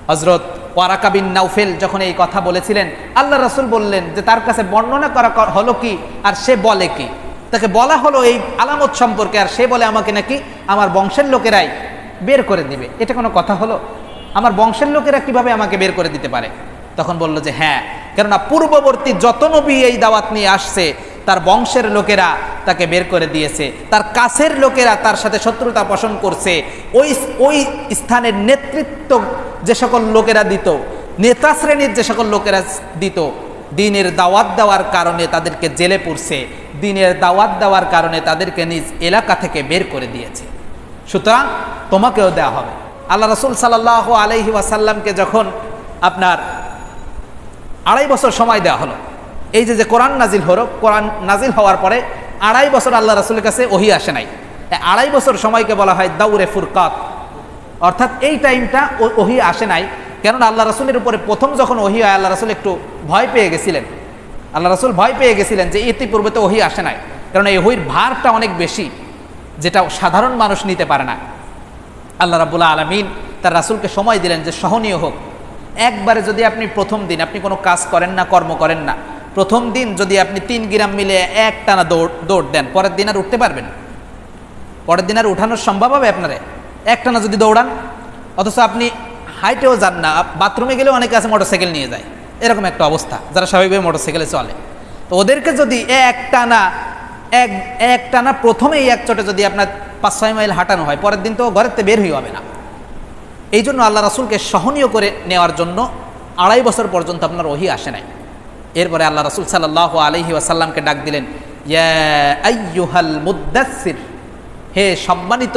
হযরত ওয়ারাকা বিন নাউফেল যখন এই কথা বলেছিলেন, আল্লাহ রাসূল বললেন যে তার কাছে বর্ণনা করা হলো কি, আর সে বলে কি। তাকে বলা হলো এই আলামত সম্পর্কে, আর সে বলে আমাকে নাকি আমার বংশের লোকেরাই বের করে দিবে। এটা কোনো কথা হলো? আমার বংশের লোকেরা কিভাবে আমাকে বের করে দিতে পারে? তখন বলল যে হ্যাঁ, কেননা পূর্ববর্তী যত নবী এই দাওয়াত নিয়ে আসছে, তার বংশের লোকেরা তাকে বের করে দিয়েছে, তার কাছের লোকেরা তার সাথে শত্রুতা পোষণ করছে, ওই স্থানের নেতৃত্ব যে সকল লোকেরা দিত, নেতা শ্রেণীর যে সকল লোকেরা দিত, দ্বীনের দাওয়াত দেওয়ার কারণে তাদেরকে জেলে পুরছে, দ্বীনের দাওয়াত দেওয়ার কারণে তাদেরকে নিজ এলাকা থেকে বের করে দিয়েছে। সুতরাং তোমাকেও দেওয়া হবে। আল্লাহ রাসূল সাল্লাল্লাহু আলাইহি ওয়াসাল্লামকে যখন আপনার 2.5 বছর সময় দেওয়া হলো, এই যে কোরআন নাজিল হলো, কোরআন নাজিল হওয়ার পরে 2.5 বছর আল্লাহ রাসূলের কাছে ওহী আসে নাই। 2.5 বছর সময়কে বলা হয় দাউরে ফুরকাত, অর্থাৎ এই টাইমটা ওহী আসে নাই। কেননা আল্লাহ রাসূলের উপরে প্রথম যখন ওহী হয়, আল্লাহ রাসূল একটু ভয় পেয়ে গেছিলেন। আল্লাহ রাসূল ভয় পেয়ে গেছিলেন যে ইতিপূর্বে তো ওহী আসে নাই, কারণ এই ওহীর ভারটা অনেক বেশি, যেটা সাধারণ মানুষ নিতে পারে না। আল্লাহ রাব্বুল আলামিন তার রাসূলকে সময় দিলেন যে সহনীয় হোক। একবারে যদি আপনি প্রথম দিন আপনি কোনো কাজ করেন না, কর্ম করেন না, প্রথম দিন যদি আপনি 3 গ্রাম মিলে একটানা দৌড় দেন, পরের দিন আর উঠতে পারবেন? পরের দিন আর উঠানো সম্ভব হবে আপনারে? একটানা যদি দৌড়ান, অথচ আপনি হাইটেও যান না, বাথরুমে গেলেও অনেকে আছে মোটরসাইকেল নিয়ে যায়, এরকম একটা অবস্থা, যারা স্বাভাবিকভাবে মোটরসাইকেলে চলে। তো ওদেরকে যদি একটানা প্রথমেই এক চোটে যদি আপনার 5-6 মাইল হাঁটানো হয়, পরের দিন তো ঘরের থেকে বের হয়ে হবে না। এই জন্য আল্লাহ রাসূলকে সহনীয় করে নেওয়ার জন্য 2.5 বছর পর্যন্ত আপনার ওহী আসে নাই। এরপরে আল্লাহ রাসূল সাল্লাল্লাহু আলাইহি ওয়াসাল্লামকে ডাক দিলেন, ইয়া আইয়ুহাল মুদ্দাসসির, হে সম্মানিত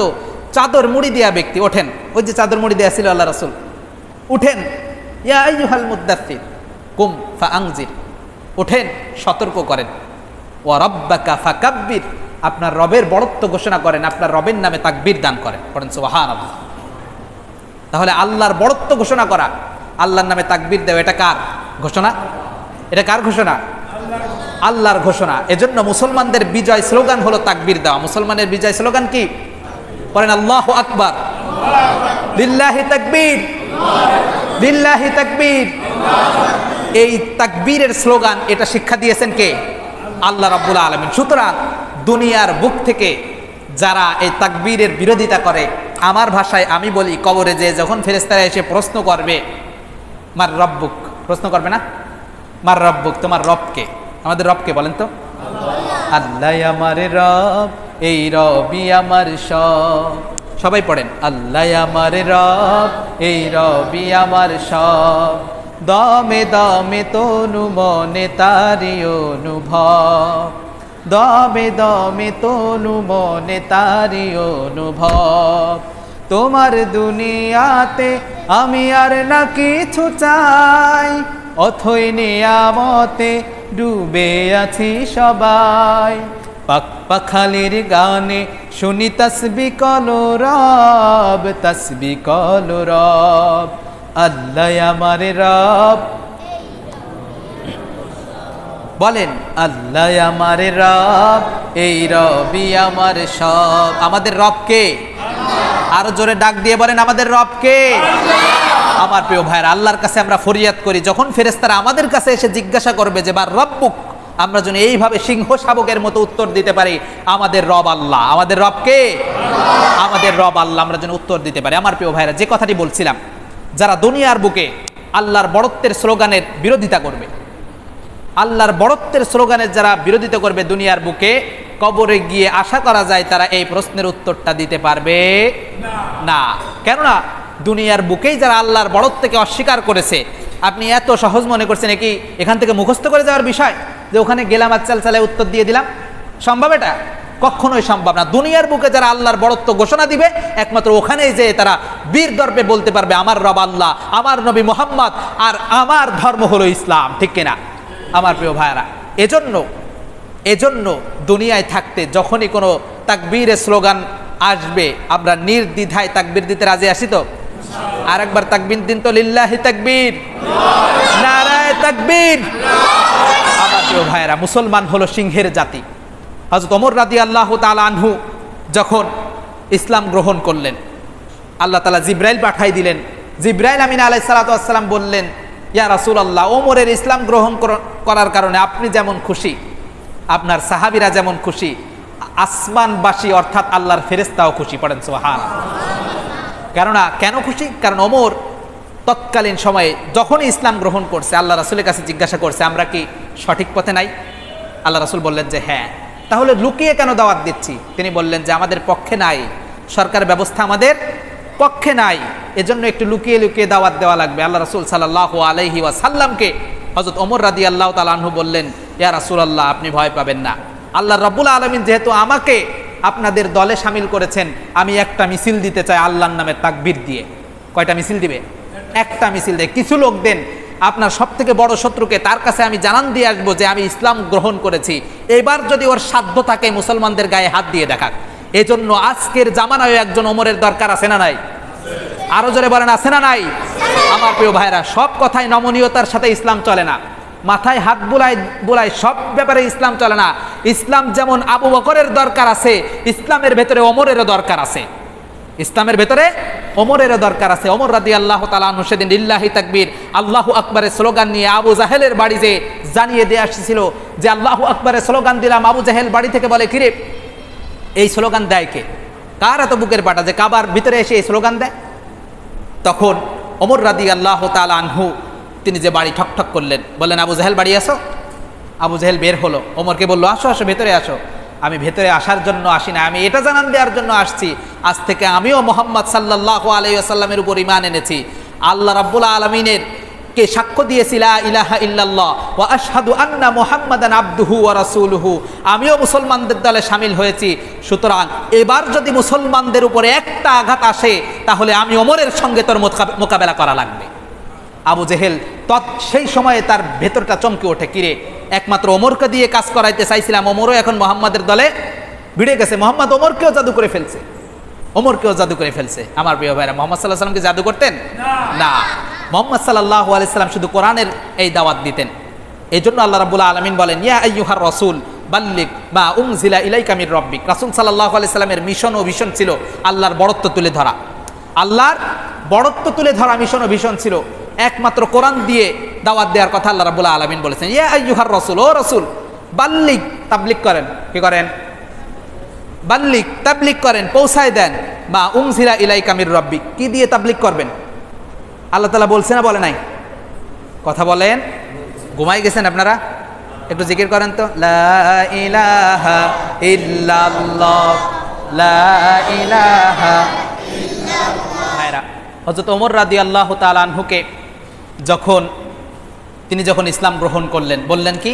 চাদর মুড়ি দেয়া ব্যক্তি, ওঠেন। ওই যে চাদর মুড়ি দেয়া ছিল আল্লাহ রাসূল, উঠেন। ইয়া আইয়ুহাল মুদ্দাসসির কুম ফাআনজির, ওঠেন, সতর্ক করেন। ওয়া রাব্বাকা ফাকাব্বির, আপনার রবের বড়ত্ব ঘোষণা করেন, আপনার রবের নামে তাকবীর দান করেন। পড়েন সুবহানাল্লাহ। তাহলে আল্লাহর বড়ত্ব ঘোষণা করা, আল্লাহর নামে তাকবীর দেওয়া, এটা কার ঘোষণা? এটা কার ঘোষণা? আল্লাহর ঘোষণা। এজন্য মুসলমানদের বিজয় স্লোগান হলো তাকবীর দেওয়া। মুসলমানের বিজয় স্লোগান কি? পড়েন আল্লাহু আকবার, লিল্লাহি তাকবীর, লিল্লাহি তাকবীর। এই তাকবীরের স্লোগান, এটা শিক্ষা দিয়েছেন কে? আল্লাহ রাব্বুল আলামিন। সুতরাং দুনিয়ার বুক থেকে যারা এই তাকবীরের বিরোধিতা করে, আমার ভাষায় আমি বলি, কবরে যে যখন ফেরেশতারা এসে প্রশ্ন করবে, মার রব্বুক, প্রশ্ন করবে না, মার রব্বুক, তোমার রবকে? আমাদের রবকে বলেন তো? আল্লাহ আমার রব, এই রবই আমার সব। সবাই পড়েন, আল্লাহ আমার রব, এই রবই আমার সব। দমে দমে তনু মনে তারি অনুভব, দমে দমে তনু মনে তারি অনুভব। তোমার দুনিয়াতে আমি আর না কিছু চাই, অথই নিয়ামতে ডুবে আছি সবাই। পাক পাখালির গানে শুনি তাসবিহ কলো রব, তাসবিহ কলো রব। আল্লাহ আমার রব, বলেন আল্লাহ আমার রব, এই রবি আমার সব। আমাদের রব কে? আরো জোরে ডাক দিয়ে বলেন আমাদের রব কে? আমার প্রিয় ভাইরা, আল্লাহর কাছে আমরা ফরিয়াদ করি যখন ফেরেশতারা আমাদের কাছে এসে জিজ্ঞাসা করবে যে বার রব্বুক, আমরা যেন এইভাবে সিংহ শাবকের মতো উত্তর দিতে পারি আমাদের রব আল্লাহ। আমাদের রব কে? আমাদের রব আল্লাহ, আমরা যেন উত্তর দিতে পারি। আমার প্রিয় ভাইরা, যে কথাটি বলছিলাম, যারা দুনিয়ার বুকে আল্লাহর বড়ত্বের স্লোগানের বিরোধিতা করবে, আল্লাহর বড়ত্বের স্লোগানের যারা বিরোধিতা করবে দুনিয়ার বুকে, কবরে গিয়ে আশা করা যায় তারা এই প্রশ্নের উত্তরটা দিতে পারবে না। কেননা দুনিয়ার বুকেই যারা আল্লাহর বড়ত্বকে অস্বীকার করেছে, আপনি এত সহজ মনে করছেন কি এখান থেকে মুখস্থ করে যাওয়ার বিষয় যে ওখানে গেলাম আর চাল চালায় উত্তর দিয়ে দিলাম? সম্ভব এটা? কখনোই সম্ভব না। দুনিয়ার বুকে যারা আল্লাহর বড়ত্ব ঘোষণা দিবে, একমাত্র ওখানেই যে তারা বীর গর্বে বলতে পারবে আমার রব আল্লাহ, আমার নবী মুহাম্মদ, আর আমার ধর্ম হলো ইসলাম। ঠিক কিনা আমার প্রিয় ভাইরা? এজন্য দুনিয়ায় থাকতে যখনই কোনো তাকবীরের স্লোগান আসবে, আমরা নির্দ্বিধায় তাকবীর দিতে রাজি আছি তো? আর একবার তাকবীর দিন তো, লিল্লাহি তাকবীর, নারায়ে তাকবীর। আমার প্রিয় ভাইরা, মুসলমান হলো সিংহের জাতি। হযরত ওমর রাদিয়াল্লাহু তাআলা আনহু যখন ইসলাম গ্রহণ করলেন, আল্লাহ তাআলা জিবরাইল পাঠাই দিলেন। জিবরাইল আমিন আলাইহিস সালাতু ওয়াস সালাম বললেন, ইয়া রাসূলুল্লাহ, ওমরের ইসলাম গ্রহণ করার কারণে আপনি যেমন খুশি, আপনার সাহাবীরা যেমন খুশি, আসমানবাসী অর্থাৎ আল্লাহর ফেরেশতাও খুশি। পড়েন সুবহানাল্লাহ। কেননা কেন খুশি? কারণ ওমর তৎকালীন সময়ে যখনই ইসলাম গ্রহণ করছে, আল্লাহ রাসূলের কাছে জিজ্ঞাসা করছে আমরা কি সঠিক পথে নাই? আল্লাহ রাসূল বললেন যে হ্যাঁ। তাহলে লুকিয়ে কেন দাওয়াত দিচ্ছি? তিনি বললেন যে আমাদের পক্ষে নাই, সরকার ব্যবস্থা আমাদের পক্ষে নাই, এজন্য একটু লুকিয়ে লুকিয়ে দাওয়াত দেওয়া লাগবে। আল্লাহ রাসূল সাল্লাল্লাহু আলাইহি ওয়াসাল্লামকে হযরত ওমর রাদিয়াল্লাহু তাআলা আনহু বললেন, ইয়া রাসূলুল্লাহ, আপনি ভয় পাবেন না, আল্লাহ রাব্বুল আলামিন যেহেতু আমাকে আপনাদের দলে শামিল করেছেন, আমি একটা মিছিল দিতে চাই আল্লাহর নামে তাকবীর দিয়ে। কয়টা মিছিল দিবে? একটা মিছিল দিয়ে। কিছু লোক দেন, আপনার সব থেকে বড় শত্রুকে, তার কাছে আমি জানান দিয়ে আসবো যে আমি ইসলাম গ্রহণ করেছি। এবার যদি ওর সাধ্য থাকে মুসলমানদের গায়ে হাত দিয়ে দেখাক। এজন্য আজকের জামানায় একজন ওমরের দরকার আছে না নাই? আরো জোরে বলেন আছে না নাই? আমার প্রিয় ভাইরা, সব কথাই নমনীয়তার সাথে ইসলাম চলে না। মাথায় হাত বুলাই সব ব্যাপারে ইসলাম চলে না। ইসলাম যেমন আবু বকরের দরকার আছে, ইসলামের ভেতরে ওমরেরও দরকার আছে। ইসলামের ভেতরে ওমরেরও দরকার আছে। ওমর রাদিয়াল্লাহু তাআলা আনহু সেদিন লিল্লাহি তাকবীর, আল্লাহু আকবারের স্লোগান নিয়ে আবু জাহেলের বাড়ি যে জানিয়ে দিয়ে আসছিল যে আল্লাহু আকবারের স্লোগান দিলাম, আবু জাহেল বাড়ি থেকে বলে, কিরে এই স্লোগান দেয় কে? কার এত বুকের পাটা যে কাবার ভিতরে এসে এই স্লোগান দেয়? তখন ওমর রাদিয়াল্লাহু তাআলা আনহু তিনি যে বাড়ি ঠকঠক করলেন, বললেন আবু জাহেল বাড়ি আসো। আবু জাহেল বের হলো, ওমরকে বললো আসো আসো ভেতরে আসো। আমি ভেতরে আসার জন্য আসি না, আমি এটা জানান দেওয়ার জন্য আসছি, আজ থেকে আমিও মুহাম্মদ সাল্লাল্লাহু আলাইহি ওয়াসাল্লামের উপর ঈমান এনেছি। আল্লাহ রাব্বুল আলামিনের কে সাক্ষ্য দিয়েছি লা ইলাহা ইল্লাল্লাহ ওয়া আশহাদু আন্না মুহাম্মাদান আবদুহু ওয়া রাসূলুহু, আমিও মুসলমানদের দলে শামিল হয়েছি। সুতরাং এবার যদি মুসলমানদের উপরে একটা আঘাত আসে, তাহলে আমি ওমরের সঙ্গে তোর মোকাবেলা করা লাগবে। আবু জেহেল সেই সময়ে তার ভেতরটা চমকে ওঠে, কিরে একমাত্র ওমরকে দিয়ে কাজ করাইতে চাইছিলাম, ওমরও এখন মোহাম্মদের দলে ভিড়ে গেছে, মোহাম্মদ ওমরকেও জাদু করে ফেলছে, ওমরকেও জাদু করে ফেলছে। আমার প্রিয় ভাইরা, মোহাম্মদ সাল্লাল্লাহু আলাইহি ওয়াসাল্লাম কি জাদু করতেন? না। মোহাম্মদ সাল্লাল্লাহু আলাইহি ওয়াসাল্লাম শুধু কোরআনের এই দাওয়াত দিতেন। এই জন্য আল্লাহ রাব্বুল আলামিন বলেন, ইয়া আইয়ুহার রাসূল বাল্লিগ মা উনজিলা ইলাইকা মির রাব্বিক। রাসূল সাল্লাল্লাহু আলাইহি ওয়াসাল্লামের মিশন ও ভিশন ছিল আল্লাহর বড়ত্ব তুলে ধরা, আল্লাহর বড়ত্ব তুলে ধরা মিশন ও ভিশন ছিল। একমাত্র কোরআন দিয়ে দাওয়াত দেওয়ার কথা আল্লাহ রাব্বুল আলামিন বলেছেন, ইয়া আইয়ুহার রাসূল, ও রাসূল বাল্লিগ, তাবলীগ করেন। কি করেন? বাল্লিগ, তাবলীগ করেন, পৌঁছায় দেন। মা উনজিলা ইলাইকা মির রাব্বিক, কি দিয়ে তাবলীগ করবেন? আল্লাহ তাআলা বলছে না বলে নাই? কথা বলেন, ঘুমাই গেছেন আপনারা? একটু জিকির করেন তো, লা ইলাহা ইল্লাল্লাহ, লা ইলাহা ইল্লাল্লাহ। হযরত ওমর রাদিয়াল্লাহু তাআলা আনহুকে তিনি যখন ইসলাম গ্রহণ করলেন, বললেন কি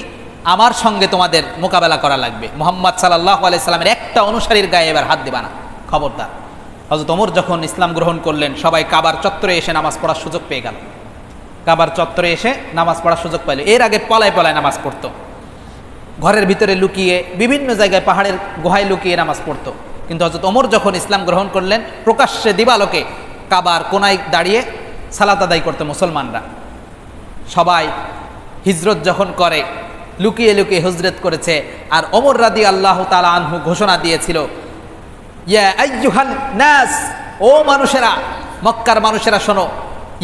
আমার সঙ্গে তোমাদের মোকাবেলা করা লাগবে, মুহাম্মদ সাল্লাল্লাহু আলাইহি সাল্লামের একটা অনুসারীর গায়ে এবার হাত দিবা না, খবরদার। হযরত ওমর যখন ইসলাম গ্রহণ করলেন, সবাই কাবার চত্বরে এসে নামাজ পড়ার সুযোগ পেয়ে গেল। কাবার চত্বরে এসে নামাজ পড়ার সুযোগ পাইল। এর আগে পলায় পলায় নামাজ পড়তো, ঘরের ভিতরে লুকিয়ে, বিভিন্ন জায়গায় পাহাড়ের গুহায় লুকিয়ে নামাজ পড়তো। কিন্তু হযরত ওমর যখন ইসলাম গ্রহণ করলেন, প্রকাশ্যে দিবালোকে কাবার কোনায় দাঁড়িয়ে সালাত আদায় করতে মুসলমানরা। সবাই হিজরত যখন করে, লুকিয়ে লুকিয়ে হিজরত করেছে। আর ওমর রাদিয়াল্লাহু তাআলা আনহু ঘোষণা দিয়েছিল, ইয়া আইয়ুহান নাস, ও মানুষেরা, মক্কার মানুষেরা শোনো,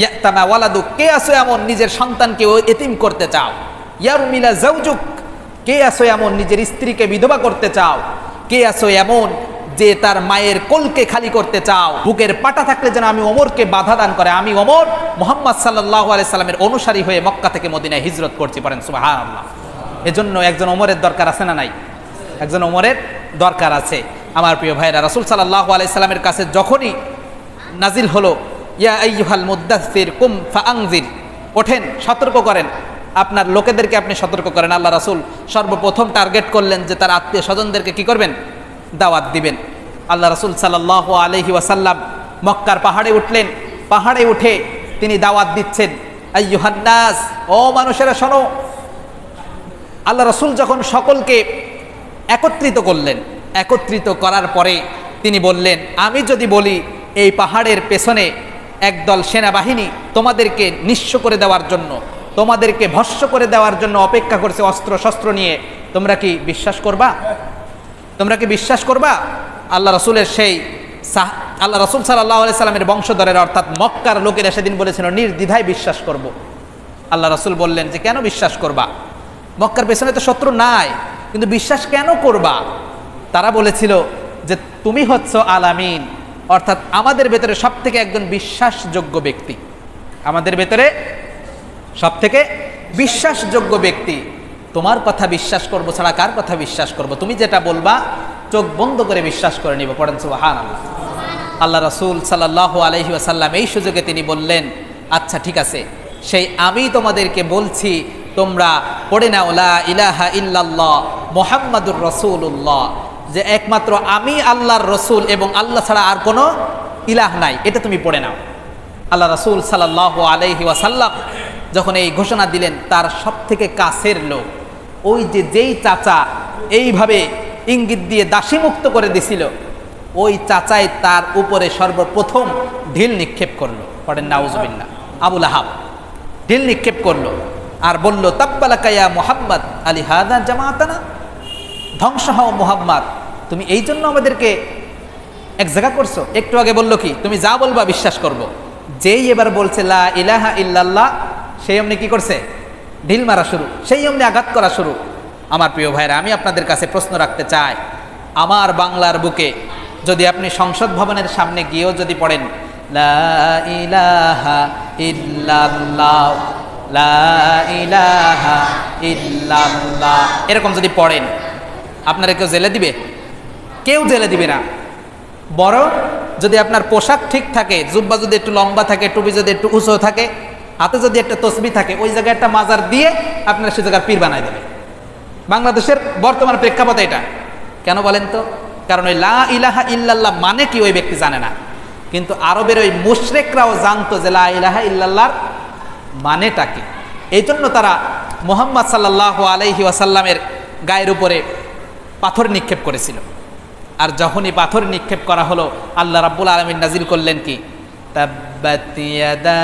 ইয়াতামা ওয়ালাদুক, কে আছো এমন নিজের সন্তানকে এতিম করতে চাও? ইয়ারমিলা জাওজুক, কে আছো এমন নিজের স্ত্রীকে বিধবা করতে চাও? কে আছো এমন যে তার মায়ের কোলকে খালি করতে চাও? বুকের পাটা থাকলে যেন আমি ওমরকে বাধা দান করে। আমি ওমর মুহাম্মদ সাল্লাল্লাহু আলাইহি সাল্লামের অনুসারী হয়ে মক্কা থেকে মদিনায় হিজরত করছি। পড়েন সুবহানাল্লাহ। এজন্য একজন ওমরের দরকার আছে না নাই? একজন ওমরের দরকার আছে। আমার প্রিয় ভাইরা, রাসূল সাল্লাল্লাহু আলাইহি সাল্লামের কাছে যখনই নাজিল হলো, ইয়া আইয়ুহাল মুদ্দাসসির কুম ফাআনজির, ওঠেন, সতর্ক করেন, আপনার লোকেদেরকে আপনি সতর্ক করেন। আল্লাহ রাসূল সর্বপ্রথম টার্গেট করলেন যে তার আত্মীয় স্বজনদেরকে কি করবেন? দাওয়াত দিবেন। আল্লাহ রাসূল সাল্লাল্লাহু আলাইহি ওয়াসাল্লাম মক্কার পাহাড়ে উঠলেন। পাহাড়ে উঠে তিনি দাওয়াত দিচ্ছেন, আইয়ুহান নাস, ও মানুষেরা শোনো। আল্লাহ রাসূল যখন সকলকে একত্রিত করলেন, একত্রিত করার পরে তিনি বললেন, আমি যদি বলি এই পাহাড়ের পেছনে একদল সেনাবাহিনী তোমাদেরকে নিঃস্ব করে দেওয়ার জন্য, তোমাদেরকে ভস্ম করে দেওয়ার জন্য অপেক্ষা করছে অস্ত্র শস্ত্র নিয়ে, তোমরা কি বিশ্বাস করবা? তোমরা কি বিশ্বাস করবা? আল্লাহ রাসূলের সেই আল্লাহ রাসূল সাল্লাল্লাহু আলাইহি সাল্লামের বংশধরের অর্থাৎ মক্কার লোকেরা সেদিন বলেছিল নির্দ্বিধায় বিশ্বাস করব। আল্লাহ রাসূল বললেন যে কেন বিশ্বাস করবা? মক্কার পেছনে তো শত্রু নাই, কিন্তু বিশ্বাস কেন করবা? তারা বলেছিল যে তুমি হচ্ছ আলামিন, অর্থাৎ আমাদের ভেতরে সব থেকে একজন বিশ্বাসযোগ্য ব্যক্তি, আমাদের ভেতরে সব থেকে বিশ্বাসযোগ্য ব্যক্তি, তোমার কথা বিশ্বাস করব ছাড়া কার কথা বিশ্বাস করব? তুমি যেটা বলবা চোখ বন্ধ করে বিশ্বাস করে নিব। পড়েন সুবহানাল্লাহ। আল্লাহ রাসূল সাল্লাল্লাহু আলাইহি ওয়াসাল্লাম এই সুযোগে তিনি বললেন, আচ্ছা ঠিক আছে, সেই আমি তোমাদেরকে বলছি, তোমরা পড়ে নাও লা ইলাহা ইল্লাল্লাহ মুহাম্মাদুর রাসূলুল্লাহ, যে একমাত্র আমি আল্লাহর রসুল এবং আল্লাহ ছাড়া আর কোনো ইলাহ নাই, এটা তুমি পড়ে নাও। আল্লাহ রাসূল সাল্লাল্লাহু আলাইহি ওয়াসাল্লাম যখন এই ঘোষণা দিলেন, তার সব থেকে কাছের লোক, ওই যে যেই চাচা এইভাবে ইঙ্গিত দিয়ে দাসী মুক্ত করে দিছিল, ওই চাচাই তার উপরে সর্বপ্রথম ঢিল নিক্ষেপ করলো। পড়েন নাউজুবিল্লাহ। আবু লাহাব ঢিল নিক্ষেপ করলো আর বলল, তাব্বালাকা ইয়া মুহাম্মদ আলি হাযা জামাআতানা, ধ্বংস হও মুহাম্মদ, তুমি এই জন্য আমাদেরকে এক জায়গা করছো। একটু আগে বললো কি, তুমি যা বলবা বিশ্বাস করব। যেই এবার বলছে লা ইলাহা ইল্লাল্লাহ, সেই অমনি কি করছে? ঢিল মারা শুরু, সেই অমনি আঘাত করা শুরু। আমার প্রিয় ভাইরা, আমি আপনাদের কাছে প্রশ্ন রাখতে চাই, আমার বাংলার বুকে যদি আপনি সংসদ ভবনের সামনে গিয়েও যদি পড়েন লা ইলাহা ইল্লাল্লাহ, লা ইলাহা ইল্লাল্লাহ, এরকম যদি পড়েন, আপনারা কেউ জেলে দিবে? কেউ জেলে দিবে না। বরং যদি আপনার পোশাক ঠিক থাকে, জুব্বা যদি একটু লম্বা থাকে, টুপি যদি একটু উঁচু থাকে, হাতে যদি একটা তসবিহ থাকে, ওই জায়গায় একটা মাজার দিয়ে আপনারা সে জায়গার পীর বানায় দেবে। বাংলাদেশের বর্তমান প্রেক্ষাপট এটা। কেন বলেন তো? কারণ ওই লা ইলাহা ইল্লাল্লাহ মানে কি ওই ব্যক্তি জানে না, কিন্তু আরবের ওই মুশরিকরাও জানতো যে লা ইলাহা ইল্লাল্লাহর মানেটা কি। এই জন্য তারা মুহাম্মদ সাল্লাল্লাহু আলাইহি ওয়াসাল্লামের গায়ের উপরে পাথর নিক্ষেপ করেছিল। আর যখনই পাথর নিক্ষেপ করা হলো, আল্লাহ রাব্বুল আলামিন নাজিল করলেন কি, তাব্বাত ইয়াদা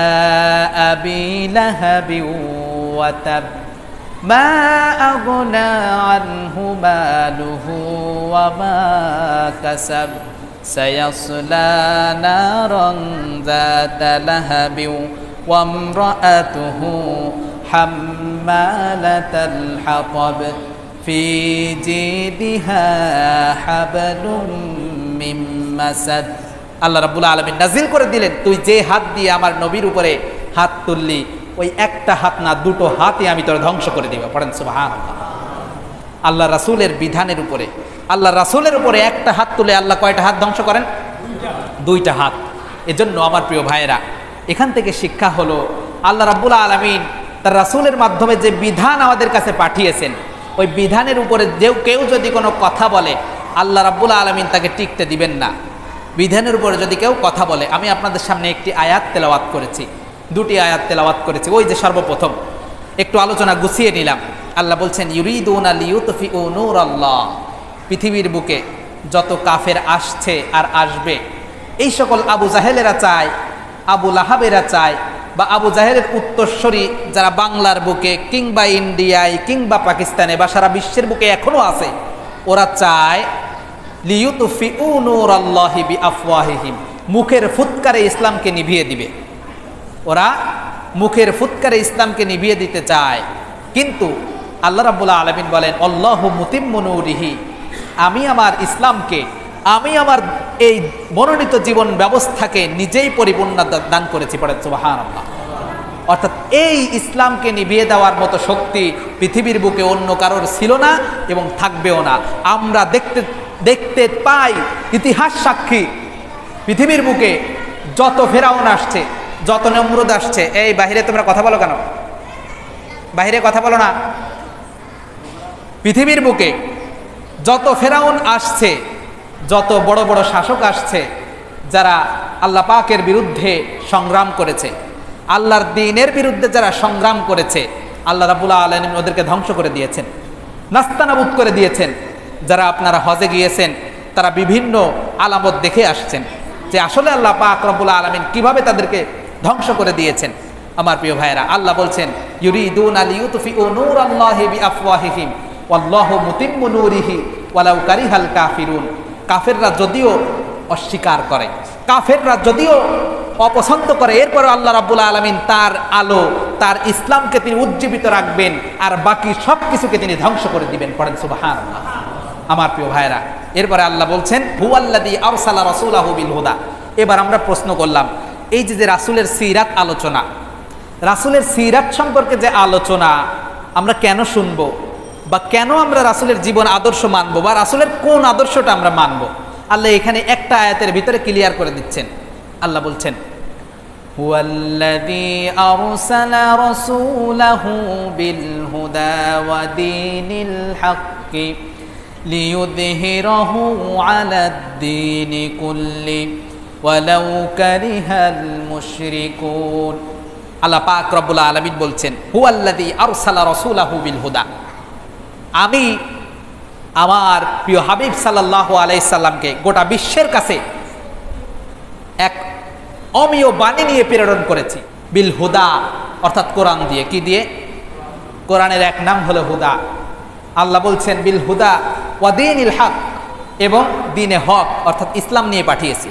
আবি লাহাবি ওয়া তাব মা আগনা আনহু মালুহু ওয়া মা কাসাব সায়াসলা নারান যাতা লাহাবি ওয়া ইমরাআতুহু হাম্মালাতাল হাতাব ফি জিদিহা হাবলুম মিন মাসাদ। আল্লাহ রাব্বুল আলামিন নাজিল করে দিলেন, তুই যে হাত দিয়ে আমার নবীর উপরে হাত তুললি, ওই একটা হাত না, দুটো হাতই আমি তোর ধ্বংস করে দিব। পড়েন সুবহানাল্লাহ। আল্লাহ রাসূলের বিধানের উপরে, আল্লাহ রাসূলের উপরে একটা হাত তুলে আল্লাহ কয়টা হাত ধ্বংস করেন? দুইটা হাত। এজন্য আমার প্রিয় ভাইয়েরা, এখান থেকে শিক্ষা হলো, আল্লাহ রাব্বুল আলামিন তার রাসূলের মাধ্যমে যে বিধান আমাদের কাছে পাঠিয়েছেন, ওই বিধানের উপরে কেউ যদি কোনো কথা বলে, আল্লাহ রাব্বুল আলামিন তাকে টিকতে দিবেন না। বিধানের উপরে যদি কেউ কথা বলে, আমি আপনাদের সামনে একটি আয়াত তেলাওয়াত করেছি, দুটি আয়াত তেলাওয়াত করেছি। ওই যে সর্বপ্রথম একটু আলোচনা গুছিয়ে নিলাম। আল্লাহ বলছেন, ইউরিদুনা লিইউতফিউ নূরাল্লাহ, পৃথিবীর বুকে যত কাফের আসছে আর আসবে, এই সকল আবু জাহেলেরা চায়, আবু লাহাবেরা চায়, বা আবু জাহেলের উত্তরসূরি যারা বাংলার বুকে কিংবা ইন্ডিয়ায় কিংবা পাকিস্তানে বা সারা বিশ্বের বুকে এখনো আছে, ওরা চায় লিইউতফিউ নূরাল্লাহি বিআফওয়াহিহিম, মুখের ফুৎকারে ইসলামকে নিভিয়ে দিবে। ওরা মুখের ফুৎকারে ইসলামকে নিভিয়ে দিতে চায়, কিন্তু আল্লাহ রাব্বুল আলামিন বলেন আল্লাহু মুতিম্মু নূরিহি, আমি আমার ইসলামকে, আমি আমার এই মনোনীত জীবন ব্যবস্থাকে নিজেই পরিপূর্ণতা দান করেছি। পড়ে সুবহানাল্লাহ। অর্থাৎ এই ইসলামকে নিভিয়ে দেওয়ার মতো শক্তি পৃথিবীর বুকে অন্য কারোর ছিল না এবং থাকবেও না। আমরা দেখতে পাই, ইতিহাস সাক্ষী, পৃথিবীর বুকে যত ফেরাউন আসছে, যত নমরুদ আসছে, এই বাহিরে তোমরা কথা বলো কেন? বাহিরে কথা বলো না। পৃথিবীর বুকে যত ফেরাউন আসছে, যত বড় বড় শাসক আসছে, যারা আল্লাহ পাকের বিরুদ্ধে সংগ্রাম করেছে, আল্লাহর দ্বীনের বিরুদ্ধে যারা সংগ্রাম করেছে, আল্লাহ রাব্বুল আলামিন ওদেরকে ধ্বংস করে দিয়েছেন, নাস্তানাবুদ করে দিয়েছেন। যারা আপনারা হজে গিয়েছেন তারা বিভিন্ন আলামত দেখে আসছেন যে আসলে আল্লাহ পাক রব্বুল আলামিন কিভাবে তাদেরকে ধ্বংস করে দিয়েছেন। আমার প্রিয় ভাইয়েরা, আল্লাহ বলছেন ইউরিদুনা লিইউতফিউ নূরাল্লাহি বিআফওয়াহিহিম ওয়াল্লাহু মুতিম্মু নূরিহি ওয়ালাউ কারিহাল কাফিরুন। কাফেররা যদিও অস্বীকার করে, কাফেররা যদিও অপছন্দ করে, এরপরে আল্লাহ রাব্বুল আলামিন তার আলো, তার ইসলামকে তিনি উজ্জীবিত রাখবেন আর বাকি সব কিছুকে তিনি ধ্বংস করে দিবেন। পড়েন সুবহানাল্লাহ। আমার প্রিয় ভাইরা, এরপরে আল্লাহ বলছেন হুয়াল্লাযী আরসালা রাসূলাহু বিল হুদা। এবার আমরা প্রশ্ন করলাম, এই যে রাসূলের সিরাত আলোচনা, রাসূলের সিরাত সম্পর্কে যে আলোচনা আমরা কেন শুনবো, বা কেন আমরা রাসূলের জীবন আদর্শ মানবো, বা রাসূলের কোন আদর্শটা আমরা মানবো, আল্লাহ এখানে একটা আয়াতের ভিতরে ক্লিয়ার করে দিচ্ছেন। আল্লাহ বলছেন হুয়াল্লাযী আরসালা রাসূলাহু বিল হুদা ওয়া দীনিল হাক্কি লিইয়ুযহিরাহু আলাদ-দীনি কুল্লি ওয়ালাউ কারিহাল মুশরিকুন। আল্লাহ পাক রব্বুল আলামিন বলছেন হুয়াল্লাযী আরসালা রাসূলাহু বিল হুদা, আমি আমার প্রিয় হাবিব সাল্লাল্লাহু আলাইহি সাল্লামকে গোটা বিশ্বের কাছে এক অমীয় বাণী নিয়ে প্রেরণ করেছি। বিল হুদা অর্থাৎ কোরআন দিয়ে। কি দিয়ে? কোরআনের এক নাম হলো হুদা। আল্লাহ বলছেন বিল হুদা ওয়া দীনিল হক, এবং দ্বীনে হক অর্থাৎ ইসলাম নিয়ে পাঠিয়েছি।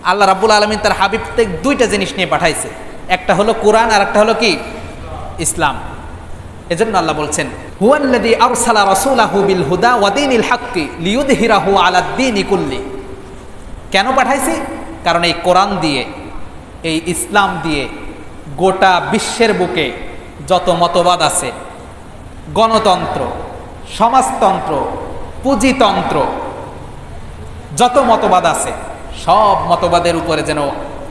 আল্লাহ রাব্বুল আলামিন তার হাবিবকে দুইটা জিনিস নিয়ে পাঠাইছে, একটা হলো কোরআন আর একটা হলো কি? ইসলাম। এজন্য আল্লাহ বলছেন হুয়াল্লাযী আরসালা রাসূলাহু বিল হুদা ওয়া দীনিল হাক্কি লিইয়ুযহিরাহু আলাদ-দীনি কুল্লি। কেন পাঠাইছি? কারণ এই কোরআন দিয়ে, এই ইসলাম দিয়ে গোটা বিশ্বের বুকে যত মতবাদ আছে, গণতন্ত্র, সমাজতন্ত্র, পুঁজিতন্ত্র, যত মতবাদ আছে, সব মতবাদের উপরে যেন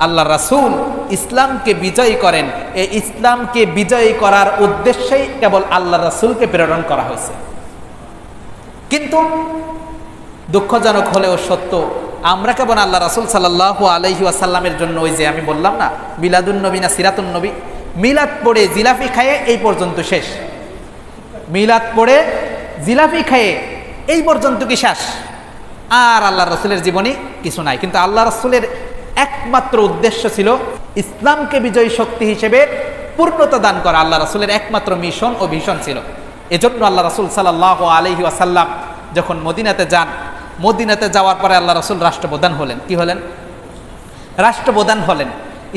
আল্লাহ রাসূল ইসলামকে বিজয়ী করেন, এই ইসলামকে বিজয়ী করার উদ্দেশ্যেই কেবল আল্লাহ রাসূলকে প্রেরণ করা হয়েছে। কিন্তু দুঃখজনক হলেও সত্য, আমরা কেবল আল্লাহ রাসূল সাল্লাল্লাহু আলাইহি ওয়াসাল্লামের জন্য ওই যে আমি বললাম না মিলাদুন নবী না সিরাতুন নবী, মিলাদ পড়ে জিলাপি খায়ে এই পর্যন্ত শেষ। মিলাদ পড়ে জিলাপি খায়ে এই পর্যন্ত কি শেষ? আর আল্লাহ রাসূলের জীবনী কিছু নাই। কিন্তু আল্লাহ রাসূলের একমাত্র উদ্দেশ্য ছিল ইসলামকে বিজয়ী শক্তি হিসেবে পূর্ণতা দান করা। আল্লাহ রাসূলের একমাত্র মিশন ও ভিশন ছিল। এজন্য আল্লাহ রাসূল সাল্লাল্লাহু আলাইহি ওয়াসাল্লাম যখন মদিনাতে যান, মদিনাতে যাওয়ার পরে আল্লাহ রাসূল রাষ্ট্রপ্রধান হলেন। কি হলেন? রাষ্ট্রপ্রধান হলেন।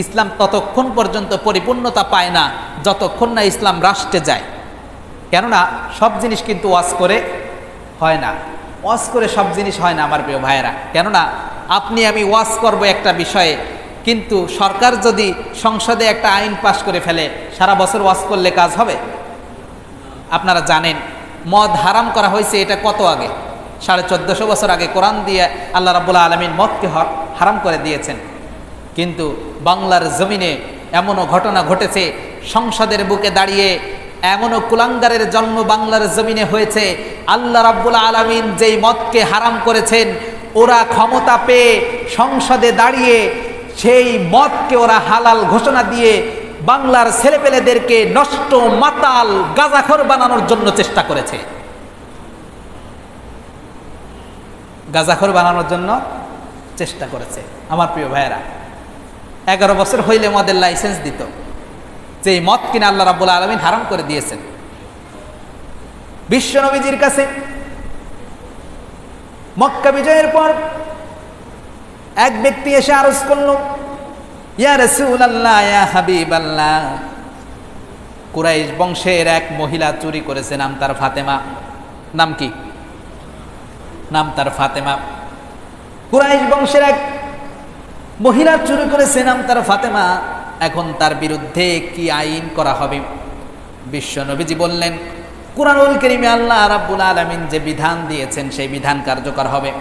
ইসলাম ততক্ষণ পর্যন্ত পরিপূর্ণতা পায় না যতক্ষণ না ইসলাম রাষ্ট্রে যায়। কেননা সব জিনিস কিন্তু ওয়াজ করে হয় না, ওয়াজ করে সব জিনিস হয় না আমার প্রিয় ভাইয়েরা। কেননা আপনি আমি ওয়াজ করব একটা বিষয়ে, কিন্তু সরকার যদি সংসদে একটা আইন পাশ করে ফেলে, সারা বছর ওয়াজ করলে কাজ হবে? আপনারা জানেন মদ হারাম করা হয়েছে এটা কত আগে? 1450 বছর আগে কোরআন দিয়ে আল্লাহ রাব্বুল আলামিন মদকে হারাম করে দিয়েছেন। কিন্তু বাংলার জমিনে এমনও ঘটনা ঘটেছে, সংসদের বুকে দাঁড়িয়ে এমনও কুলাঙ্গারের জন্ম বাংলার জমিনে হয়েছে। আল্লাহ রাব্বুল আলামিন যেই মদকে হারাম করেছেন, ওরা ক্ষমতা পেয়ে সংসদে দাঁড়িয়ে সেই মদকে ওরা হালাল ঘোষণা দিয়ে বাংলার ছেলেপেলেদেরকে নষ্ট, মাতাল, গাঁজাখোর বানানোর জন্য চেষ্টা করেছে। গাঁজাখোর বানানোর জন্য চেষ্টা করেছে। আমার প্রিয় ভাইয়েরা, 11 বছর হইলে মদের লাইসেন্স দিত, যে মদ কিনা আল্লাহ রাব্বুল আলামিন হারাম করে দিয়েছেন। বিশ্ব নবীজির কাছে মক্কা বিজয়ের পর এক ব্যক্তি এসে আরজ করল, ইয়া রাসূলুল্লাহ, ইয়া হাবিবাল্লাহ, কুরাইশ বংশের এক মহিলা চুরি করেছে, নাম তার ফাতেমা। নাম কি? নাম তার ফাতেমা। কুরাইশ বংশের এক মহিলা চুরি করেছে, নাম তার ফাতেমা। এখন তার বিরুদ্ধে কি আইন করা হবে? বিশ্ব নবীজি বললেন, কুরআনুল কারীমে আল্লাহ রাব্বুল আলামিন যে বিধান দিয়েছেন সেই বিধান কার্যকর হবে।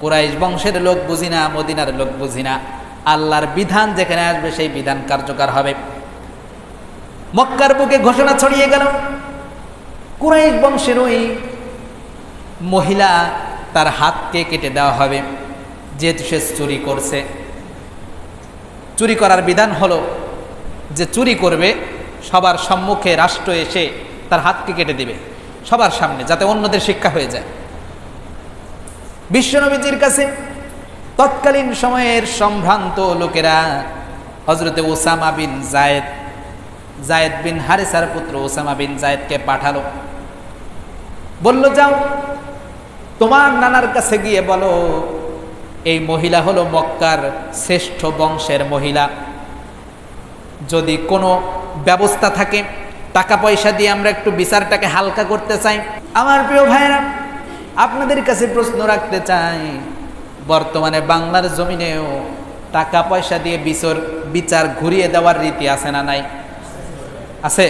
কুরাইশ বংশের লোক বুঝি না, মদিনার লোক বুঝি না, আল্লাহর বিধান যেখানে আসবে সেই বিধান কার্যকর হবে। মক্কার বুকে ঘোষণা ছড়িয়ে গেল, কুরাইশ বংশের ওই মহিলা, তার হাতকে কেটে দেওয়া হবে, যেহেতু সে চুরি করছে। চুরি করার বিধান হলো যে চুরি করবে সবার সম্মুখে রাষ্ট্র এসে তার হাতকে কেটে দিবে সবার সামনে, যাতে অন্যদের শিক্ষা হয়ে যায়। বিশ্বনবীজির কাছে তৎকালীন সময়ের সম্ভ্রান্ত লোকেরা হযরতে ওসামা বিন জায়েদ বিন হারিসার পুত্র ওসামা বিন জায়েদকে পাঠালো, বলল, যাও তোমার নানার কাছে গিয়ে বলো এই মহিলা হলো মক্কার শ্রেষ্ঠ বংশের মহিলা, যদি কোনো ব্যবস্থা থাকে টাকা পয়সা দিয়ে আমরা একটু বিচারটাকে হালকা করতে চাই। আমার প্রিয় ভাইরা, আপনাদের কাছে প্রশ্ন রাখতে চাই, বর্তমানে বাংলার জমিনেও টাকা পয়সা দিয়ে বিচার ঘুরিয়ে দেওয়ার রীতি আছে না নাই? আছে,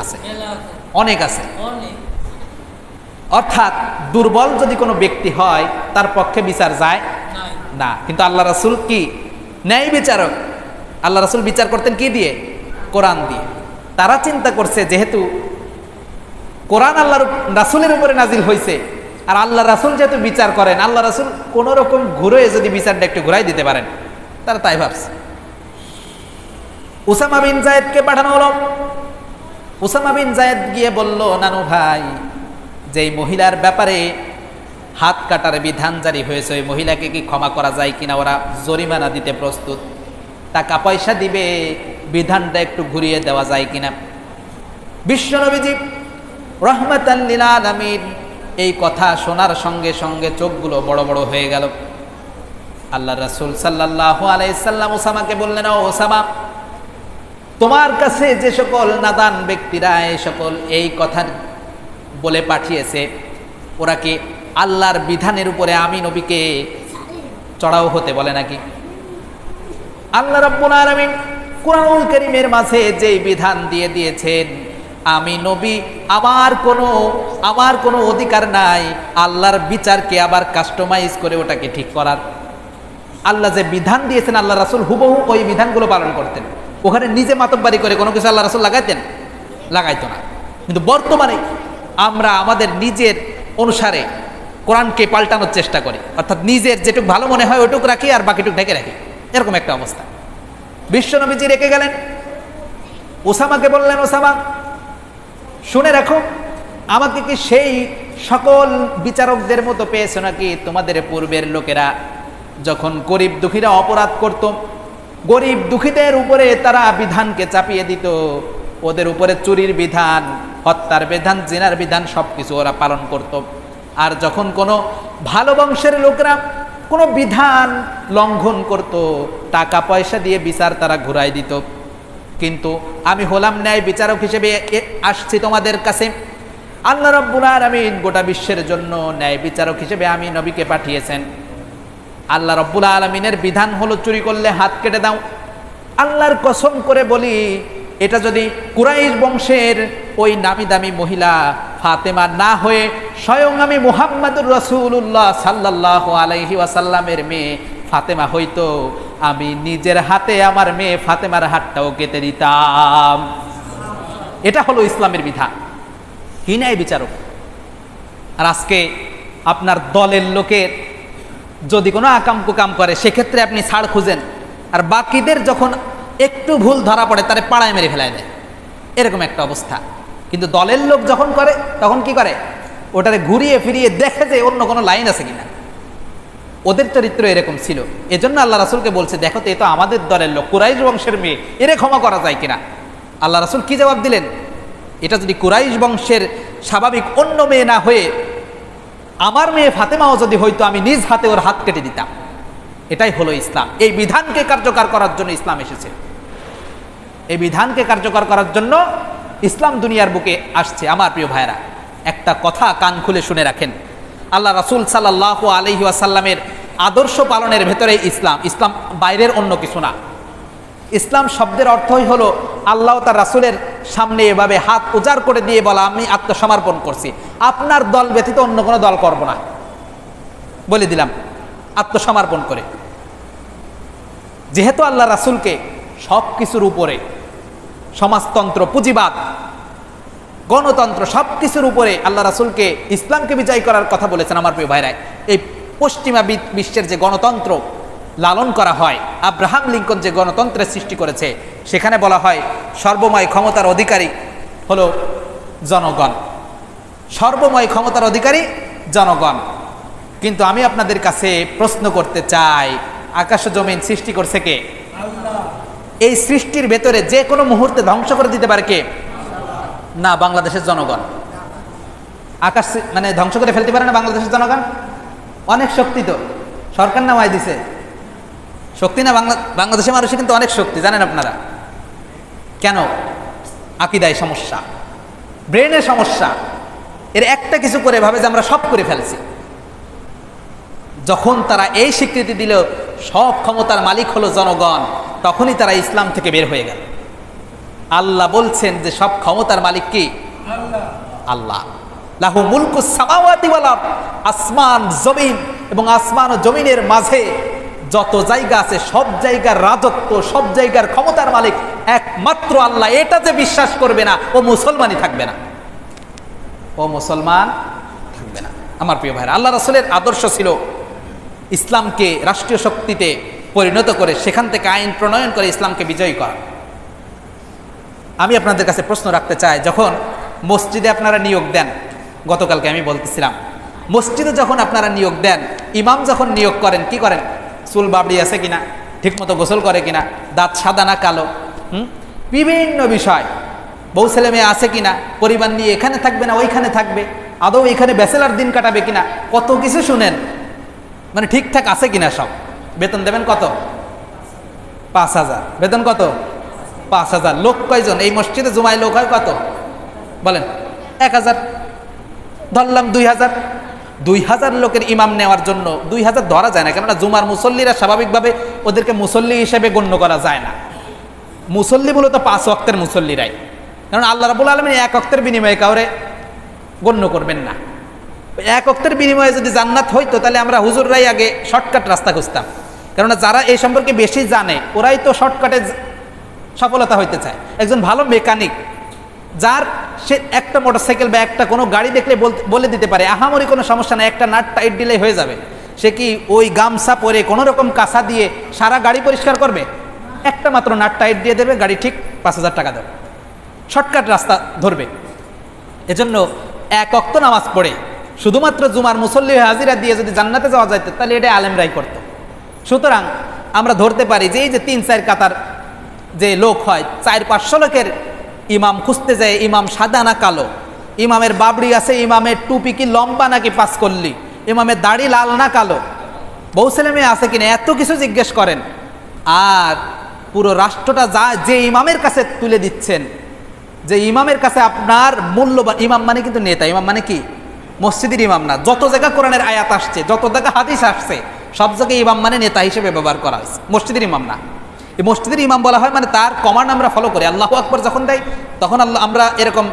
আছে, অনেক আছে। অর্থাৎ দুর্বল যদি কোনো ব্যক্তি হয় তার পক্ষে বিচার যায় না। কিন্তু আল্লাহ রাসূল কি ন্যায় বিচারক? আল্লাহ রাসূল বিচার করতেন কি দিয়ে? কোরআন দিয়ে। তারা চিন্তা করছে যেহেতু কোরআন আল্লাহর রাসূলের উপরে নাজিল হয়েছে, আর আল্লাহ রাসূল যেহেতু বিচার করেন, আল্লাহ রাসূল কোন রকম ঘুরে যদি বিচারটা একটু ঘুরাই দিতে পারেন, তারা তাই ভাবছে। উসামা বিন জায়েদকে পাঠানো হলো। উসামা বিন জায়েদ গিয়ে বলল, নানু ভাই, যেই মহিলার ব্যাপারে হাত কাটার বিধান জারি হয়েছে ওই মহিলাকে কি ক্ষমা করা যায় কিনা? ওরা জরিমানা দিতে প্রস্তুত, টাকা পয়সা দিবে, বিধানটা একটু ঘুরিয়ে দেওয়া যায় কিনা? বিশ্বনবীজি রাহমাতাল লিল আলামিন এই কথা শোনার সঙ্গে সঙ্গে চোখগুলো বড় বড় হয়ে গেল। আল্লাহ রাসূল সাল্লাল্লাহু আলাইহি সাল্লাম ওসামাকে বললেন, ও ওসামা, তোমার কাছে যে সকল নাদান ব্যক্তিরা এই কথা বলে পাঠিয়েছে, ওরা কি আল্লাহর বিধানের উপরে আমি নবীকে চড়াও হতে বলে নাকি? আল্লাহ রাব্বুল আলামিন কুরআনুল কারীমের মাঝে যেই বিধান দিয়ে দিয়েছেন, আমি নবী আমার কোনো অধিকার নাই আল্লাহর বিচারকে আবার কাস্টমাইজ করে ওটাকে ঠিক করার। আল্লাহ যে বিধান দিয়েছেন আল্লাহ রাসূল হুবহু ওই বিধানগুলো পালন করতেন। ওখানে নিজে মাতব্বারি করে কোনো কিছু আল্লাহ রাসূল লাগাইতো না। কিন্তু বর্তমানে আমরা আমাদের নিজের অনুসারে কোরআনকে পাল্টানোর চেষ্টা করি, অর্থাৎ নিজের যেটুকু ভালো মনে হয় ওটুকু রাখি আর বাকিটুকু ঢেকে রাখি, এরকম একটা অবস্থা। বিশ্বনবীজি রেখে গেলেন, ওসামাকে বললেন, ওসামা শুনে রাখো, আমাকে কি সেই সকল বিচারকদের মতো পেয়েছো নাকি তোমাদের পূর্বের লোকেরা যখন গরিব দুঃখীরা অপরাধ করত, গরিব দুঃখীদের উপরে তারা বিধানকে চাপিয়ে দিত, ওদের উপরে চুরির বিধান, হত্যার বিধান, জিনার বিধান সবকিছু ওরা পালন করত। আর যখন কোনো ভালো বংশের লোকরা কোনো বিধান লঙ্ঘন করত, টাকা পয়সা দিয়ে বিচার তারা ঘুরাই দিত। কিন্তু আমি হলাম ন্যায় বিচারক হিসেবে আসছি তোমাদের কাছে। আল্লাহ রাব্বুল আলামিন গোটা বিশ্বের জন্য ন্যায় বিচারক হিসেবে আমি নবীকে পাঠিয়েছেন। আল্লাহ রাব্বুল আলামিনের বিধান হলো চুরি করলে হাত কেটে দাও। আল্লাহর কসম করে বলি, এটা যদি কুরাইশ বংশের ওই নামি দামি মহিলা ফাতেমা না হয়ে স্বয়ং আমি মুহাম্মাদুর রাসূলুল্লাহ সাল্লাল্লাহু আলাইহি ওয়াসাল্লামের মেয়ে ফাতেমা হইতো, আমি নিজের হাতে আমার মেয়ে ফাতেমার হাতটাও কেটে দিতাম। এটা হলো ইসলামের বিধান, কি ন্যায় বিচারক। আর আজকে আপনার দলের লোকের যদি কোনো আকাম কুকাম করে সেক্ষেত্রে আপনি ছাড় খুঁজেন, আর বাকিদের যখন একটু ভুল ধরা পড়ে তারে পাড়ায় মেরে ফেলায় দেয়, এরকম একটা অবস্থা। কিন্তু দলের লোক যখন করে তখন কি করে? ওটারে ঘুরিয়ে ফিরিয়ে দেখে যে অন্য কোনো লাইন আছে কিনা। ওদের চরিত্র এরকম ছিল, এজন্য আল্লাহ রাসূলকে বলছে, দেখো তো এ তো আমাদের দলের লোক, কুরাইশ বংশের মেয়ে, এরে ক্ষমা করা যায় কিনা। আল্লাহ রাসূল কি জবাব দিলেন? এটা যদি কুরাইশ বংশের স্বাভাবিক অন্য মেয়ে না হয়ে আমার মেয়ে ফাতেমাও যদি হয়তো আমি নিজ হাতে ওর হাত কেটে দিতাম। এটাই হলো ইসলাম। এই বিধানকে কার্যকর করার জন্য ইসলাম এসেছে। এই বিধানকে কার্যকর করার জন্য ইসলাম দুনিয়ার বুকে আসছে। আমার প্রিয় ভাইরা, একটা কথা কান খুলে শুনে রাখেন। আল্লাহ রাসূল সাল্লাল্লাহু আলাইহি ওয়াসাল্লামের আদর্শ পালনের ভেতরে ইসলাম। ইসলাম বাইরের অন্য কিছু না। ইসলাম শব্দের অর্থই হলো আল্লাহ তার রাসূলের সামনে এভাবে হাত উজাড় করে দিয়ে বলা, আমি আত্মসমর্পণ করছি, আপনার দল ব্যতীত অন্য কোনো দল করব না, বলে দিলাম আত্মসমর্পণ করে। যেহেতু আল্লাহ রাসূলকে সব কিছুর উপরে, সমাজতন্ত্র, পুঁজিবাদ, গণতন্ত্র সব কিছুর উপরে আল্লাহ রাসূলকে, ইসলামকে বিজয় করার কথা বলেছেন। আমার প্রিয় ভাইরা, এই পশ্চিমা বিশ্বের যে গণতন্ত্র লালন করা হয়, আব্রাহাম লিঙ্কন যে গণতন্ত্রের সৃষ্টি করেছে, সেখানে বলা হয় সর্বময় ক্ষমতার অধিকারী হলো জনগণ, সর্বময় ক্ষমতার অধিকারী জনগণ। কিন্তু আমি আপনাদের কাছে প্রশ্ন করতে চাই, আকাশ ও জমিন সৃষ্টি করছে কে? আল্লাহ। এই সৃষ্টির ভেতরে যে কোনো মুহূর্তে ধ্বংস করে দিতে পারে কে? না, বাংলাদেশের জনগণ। আকাশ মানে ধ্বংস করে ফেলতে পারে না বাংলাদেশের জনগণ? অনেক শক্তি তো, সরকার নামায় দিছে শক্তি না? বাংলাদেশের মানুষের কিন্তু অনেক শক্তি, জানেন আপনারা কেন? আকীদায় সমস্যা, ব্রেনের সমস্যা। এর একটা কিছু করে ভাবে যে আমরা সব করে ফেলছি। যখন তারা এই স্বীকৃতি দিল সব ক্ষমতার মালিক হলো জনগণ, তখনই তারা ইসলাম থেকে বের হয়ে গেল। আল্লাহ বলছেন যে সব ক্ষমতার মালিক কি? আল্লাহ। লাহু মুলকুস সামাওয়াতি ওয়াল আরদ, আসমান জমিন এবং আসমান ও জমিনের মাঝে যত জায়গা আছে সব জায়গার রাজত্ব, সব জায়গার ক্ষমতার মালিক একমাত্র আল্লাহ। এটা যে বিশ্বাস করবে না, ও মুসলমানই থাকবে না, ও মুসলমান থাকবে না। আমার প্রিয় ভাইরা, আল্লাহ রাসূলের আদর্শ ছিল ইসলামকে রাষ্ট্রীয় শক্তিতে পরিণত করে সেখান থেকে আইন প্রণয়ন করে ইসলামকে বিজয়ী করা। আমি আপনাদের কাছে প্রশ্ন রাখতে চাই, যখন মসজিদে আপনারা নিয়োগ দেন, গতকালকে আমি বলতেছিলাম, মসজিদে যখন আপনারা নিয়োগ দেন, ইমাম যখন নিয়োগ করেন, কি করেন? চুল বাবড়ি আছে কিনা, ঠিকমতো গোসল করে কিনা, দাঁত সাদা না কালো, বিভিন্ন বিষয়, বউ ছেলে মেয়ে আছে কিনা, পরিবার নিয়ে এখানে থাকবে না ওইখানে থাকবে, আদৌ এখানে ব্যাচেলার দিন কাটাবে কিনা, কত কিছু শুনেন। মানে ঠিকঠাক আছে কিনা সব। বেতন দেবেন কত? 5,000। বেতন কত? 5,000। লোক কয়জন এই মসজিদে? জুমায় লোক হয় কত বলেন? 1,000। ধরলাম 2,000। 2,000 লোকের ইমাম নেওয়ার জন্য 2,000 ধরা যায় না, কেননা জুমার মুসল্লিরা স্বাভাবিকভাবে ওদেরকে মুসল্লি হিসেবে গণ্য করা যায় না। মুসল্লি মূলত 5 ওয়াক্তের মুসল্লিরাই, কারণ আল্লাহ রাব্বুল আলামিন 1 ওয়াক্তের বিনিময়ে কাউরে গণ্য করবেন না। 1 ওয়াক্তের বিনিময়ে যদি জান্নাত হইতো, তাহলে আমরা হুজুররাই আগে শর্টকাট রাস্তা খুঁজতাম, কেননা যারা এই সম্পর্কে বেশি জানে ওরাই তো শর্টকাটে সফলতা হইতে চায়। একজন ভালো মেকানিক, যার সে একটা মোটরসাইকেল বা একটা কোনো গাড়ি দেখলে বলে দিতে পারে আহামরি কোনো সমস্যা নাই, একটা নাট টাইট দিলেই হয়ে যাবে, সে কি ওই গামছা পরে কোনো রকম কাঁচা দিয়ে সারা গাড়ি পরিষ্কার করবে? একটা মাত্র নাট টাইট দিয়ে দেবে, গাড়ি ঠিক, 5,000 টাকা দেবে, শর্টকাট রাস্তা ধরবে। এজন্য 1 ওয়াক্ত নামাজ পড়ে শুধুমাত্র জুমার মুসল্লি হাজিরা দিয়ে যদি জান্নাতে যাওয়া যায়, তাহলে এটা আলেমরাই করত। সুতরাং আমরা ধরতে পারি যে এই যে 3-4 কাতার যে লোক হয়, 400-500 লোকের ইমাম খুঁজতে যায়, ইমাম সাদা না কালো, ইমামের বাবড়ি আছে, ইমামের টুপি কি লম্বা নাকি 5 কল্লি, ইমামের দাড়ি লাল না কালো, বউ ছেলে মেয়ে আছে কিনা, এত কিছু জিজ্ঞেস করেন। আর পুরো রাষ্ট্রটা যে ইমামের কাছে তুলে দিচ্ছেন, যে ইমামের কাছে আপনার মূল্যবান, ইমাম মানে কিন্তু নেতা, ইমাম মানে কি? মসজিদের ইমাম না। যত জায়গা কোরআনের আয়াত আসছে, যত জায়গা হাদিস আসছে, সব জায়গায় ইমাম মানে নেতা হিসেবে ব্যবহার করা হয়েছে, মসজিদের ইমাম না। এই মসজিদের ইমাম বলা হয় মানে তার কমান্ড আমরা ফলো করি। আল্লাহু আকবার যখন দেয় তখন আমরা এরকম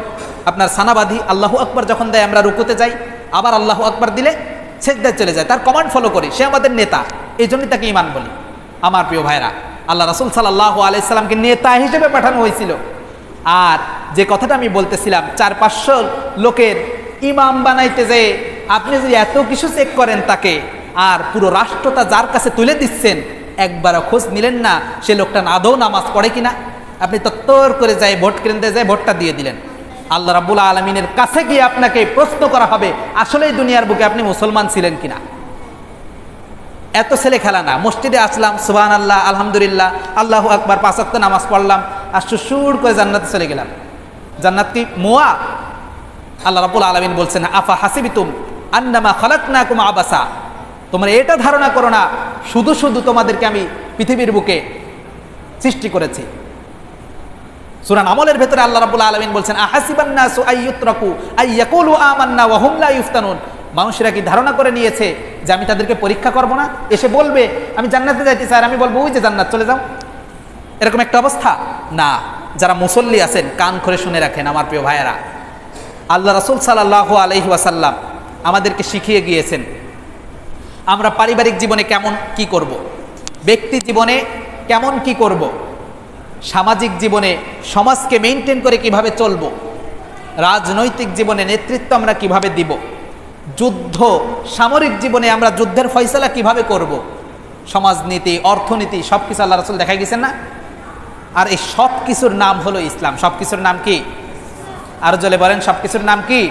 আপনার সানাবাদী, আল্লাহু আকবার যখন দেয় আমরা রুকুতে যাই, আবার আল্লাহু আকবার দিলে সেজদায় চলে যায়, তার কমান্ড ফলো করি, সে আমাদের নেতা, এই জন্যই তাকে ইমাম বলি। আমার প্রিয় ভাইরা, আল্লাহ রাসূল সাল্লাল্লাহু আলাইহি সাল্লামকে নেতা হিসেবে পাঠানো হয়েছিল। আর যে কথাটা আমি বলতেছিলাম, 400-500 লোকের ইমাম বানাইতে যে আপনি যদি এত কিছু চেক করেন তাকে, আর পুরো রাষ্ট্রটা যার কাছে তুলে দিচ্ছেন, একবারও খোঁজ নিলেন না সে লোকটা আদৌ নামাজ পড়ে কিনা। আপনি তত্তর করে যাই ভোট কেন্দ্রে যাই ভোটটা দিয়ে দিলেন। আল্লাহ রাব্বুল আলামিনের কাছে গিয়ে আপনাকে প্রশ্ন করা হবে আসলেই দুনিয়ার বুকে আপনি মুসলমান ছিলেন কিনা। এত ছেলে খেলা না। মসজিদে আসলাম, সুবহানাল্লাহ, আলহামদুলিল্লাহ, আল্লাহু আকবার, 5 ওয়াক্ত নামাজ পড়লাম, আর সুর করে জান্নাতে চলে গেলাম। জান্নাত কি মুয়া? আল্লাহ রাব্বুল আলামিন বলছেন আফা হাসিবিতুম আন্নামা খালাকনাকুম আবাসা, তোমরা এটা ধারণা করো না শুধু শুধু তোমাদেরকে আমি পৃথিবীর বুকে সৃষ্টি করেছি। সূরা নামলের ভেতরে আল্লাহ রাব্বুল আলামিন বলছেন আহাসিবান নাসু আইয়ুতরাকু আইয়াকুলু আমান্না ওয়া হুম লা ইফতানুন, মানুষেরা কি ধারণা করে নিয়েছে যে আমি তাদেরকে পরীক্ষা করব না? এসে বলবে আমি জান্নাতে যাইতে চাই, আর আমি বলবো ওই যে জান্নাত, চলে যাও, এরকম একটা অবস্থা না। যারা মুসল্লি আছেন কান করে শুনে রাখেন আমার প্রিয় ভাইয়েরা, আল্লাহ রাসূল সাল্লাল্লাহু আলাইহি ওয়াসাল্লাম আমাদেরকে শিখিয়ে গিয়েছেন আমরা পারিবারিক জীবনে কেমন কি করব, ব্যক্তি জীবনে কেমন কি করব, সামাজিক জীবনে সমাজকে মেইনটেইন করে কিভাবে চলব, রাজনৈতিক জীবনে নেতৃত্ব আমরা কিভাবে দিব, যুদ্ধ সামরিক জীবনে আমরা যুদ্ধের ফয়সালা কিভাবে করব, সমাজনীতি অর্থনীতি সব কিছু আল্লাহ রাসূল দেখাই গেছেন না? আর এই সব কিছুর নাম হলো ইসলাম। সব কিছুর নাম কি? আরো জলে বলেন, সব কিছুর নাম কি?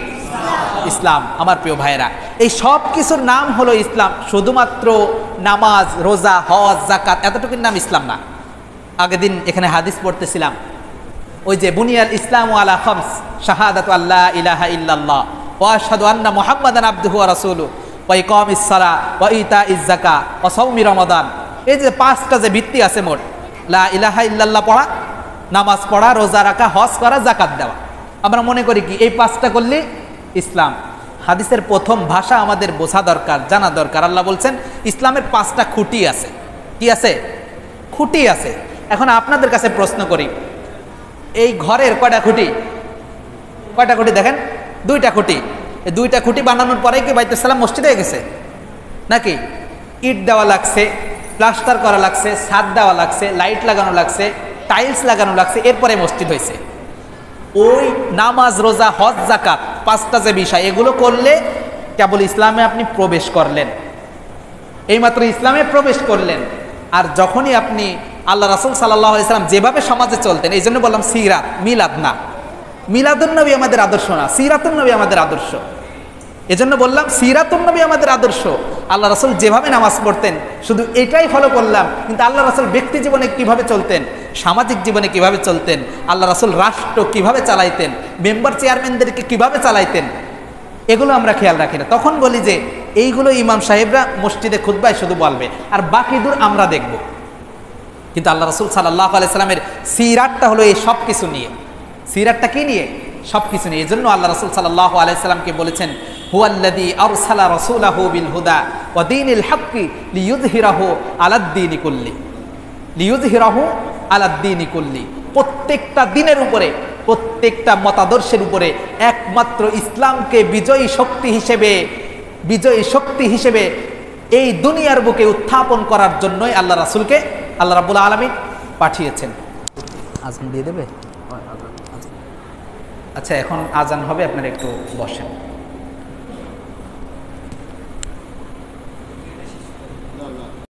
ইসলাম। আমার প্রিয় ভাইয়েরা, এই সব কিছুর নাম হলো ইসলাম। শুধুমাত্র নামাজ, রোজা, হজ, যাকাত এতটুকুর নাম ইসলাম না। আগের দিন এখানে হাদিস পড়তেছিলাম, ওই যে বুনিয়াল ইসলামু আলা খামস, শাহাদাতু আল্লা ইলাহা ইল্লাল্লাহ ওয়া আশহাদু আন্না মুহাম্মাদান আবদুহু ওয়া রাসূলুহু ওয়া ইকামিস সালাহ ওয়া ইতাইজ যাকাত ওয়া সাওমি রমাদান। এই যে পাঁচটা যে ভিত্তি আছে মোট, লা ইলাহা ইল্লাল্লাহ পড়া, নামাজ পড়া, রোজা রাখা, হজ করা, যাকাত দেওয়া। আমরা মনে করি কি এই পাঁচটা করলে ইসলাম। হাদিসের প্রথম ভাষা আমাদের বোঝা দরকার, জানা দরকার। আল্লাহ বলছেন ইসলামের পাঁচটা খুঁটি আছে। কি আছে? খুঁটি আছে। এখন আপনাদের কাছে প্রশ্ন করি, এই ঘরের কয়টা খুঁটি? কয়টা খুঁটি দেখেন? দুইটা খুঁটি। এই দুইটা খুঁটি বানানোর পরে কি বাইতুল সালাম মসজিদ হয়ে গেছে নাকি? ইট দেওয়া লাগছে, প্লাস্টার করা লাগছে, ছাদ দেওয়া লাগছে, লাইট লাগানো লাগছে, টাইলস লাগানো লাগছে, এরপরে মসজিদ হয়েছে। ওই নামাজ, রোজা, হজ, যাকাত পাঁচটা যে বিষয়, এগুলো করলে কেবল ইসলামে আপনি প্রবেশ করলেন, এইমাত্র ইসলামে প্রবেশ করলেন। আর যখনই আপনি আল্লাহ রাসূল সাল্লাল্লাহু আলাইহি সাল্লাম যেভাবে সমাজে চলতেন, এই জন্য বললাম সিরাত, মিলাদ না। মিলাদুন নবী আমাদের আদর্শ না, সিরাতুন নবী আমাদের আদর্শ। এজন্য বললাম সিরাতুন নবী আমাদের আদর্শ। আল্লাহ রাসূল যেভাবে নামাজ পড়তেন শুধু এটাই ফলো করলাম, কিন্তু আল্লাহ রাসূল ব্যক্তি জীবনে কিভাবে চলতেন, সামাজিক জীবনে কিভাবে চলতেন, আল্লাহ রাসূল রাষ্ট্র কিভাবে চালাইতেন, মেম্বার চেয়ারম্যানদেরকে কিভাবে চালাইতেন, এগুলো আমরা খেয়াল রাখি না। তখন বলি যে এইগুলো ইমাম সাহেবরা মসজিদে খুতবায় শুধু বলবে, আর বাকি দূর আমরা দেখব। কিন্তু আল্লাহ রাসূল সাল্লাল্লাহু আলাইহি সাল্লামের সিরাতটা হলো এই সব কিছু নিয়ে। সিরাতটা কি নিয়ে? সব কিছু নিয়ে। এজন্য আল্লাহ রাসূল সাল্লাল্লাহু আলাইহি সাল্লামকে বলেছেন হুয়াল্লাযী আরসালা রাসূলাহু বিল হুদা ওয়া দীনিল হাক্কি লিইয়ুযহিরাহু আলাদ-দীনি কুল্লি। লিইয়ুযহিরাহু আলাদ-দীনি কুল্লি। প্রত্যেকটা দিনের উপরে, প্রত্যেকটা মতাদর্শের উপরে একমাত্র ইসলামকে বিজয়ী শক্তি হিসেবে এই দুনিয়ার বুকে উত্থাপন করার জন্যই আল্লাহ রাসূলকে আল্লাহ রাব্বুল আলামিন পাঠিয়েছেন। আজান দিয়ে দেবে? আচ্ছা, এখন আজান হবে, আপনারা একটু বসেন।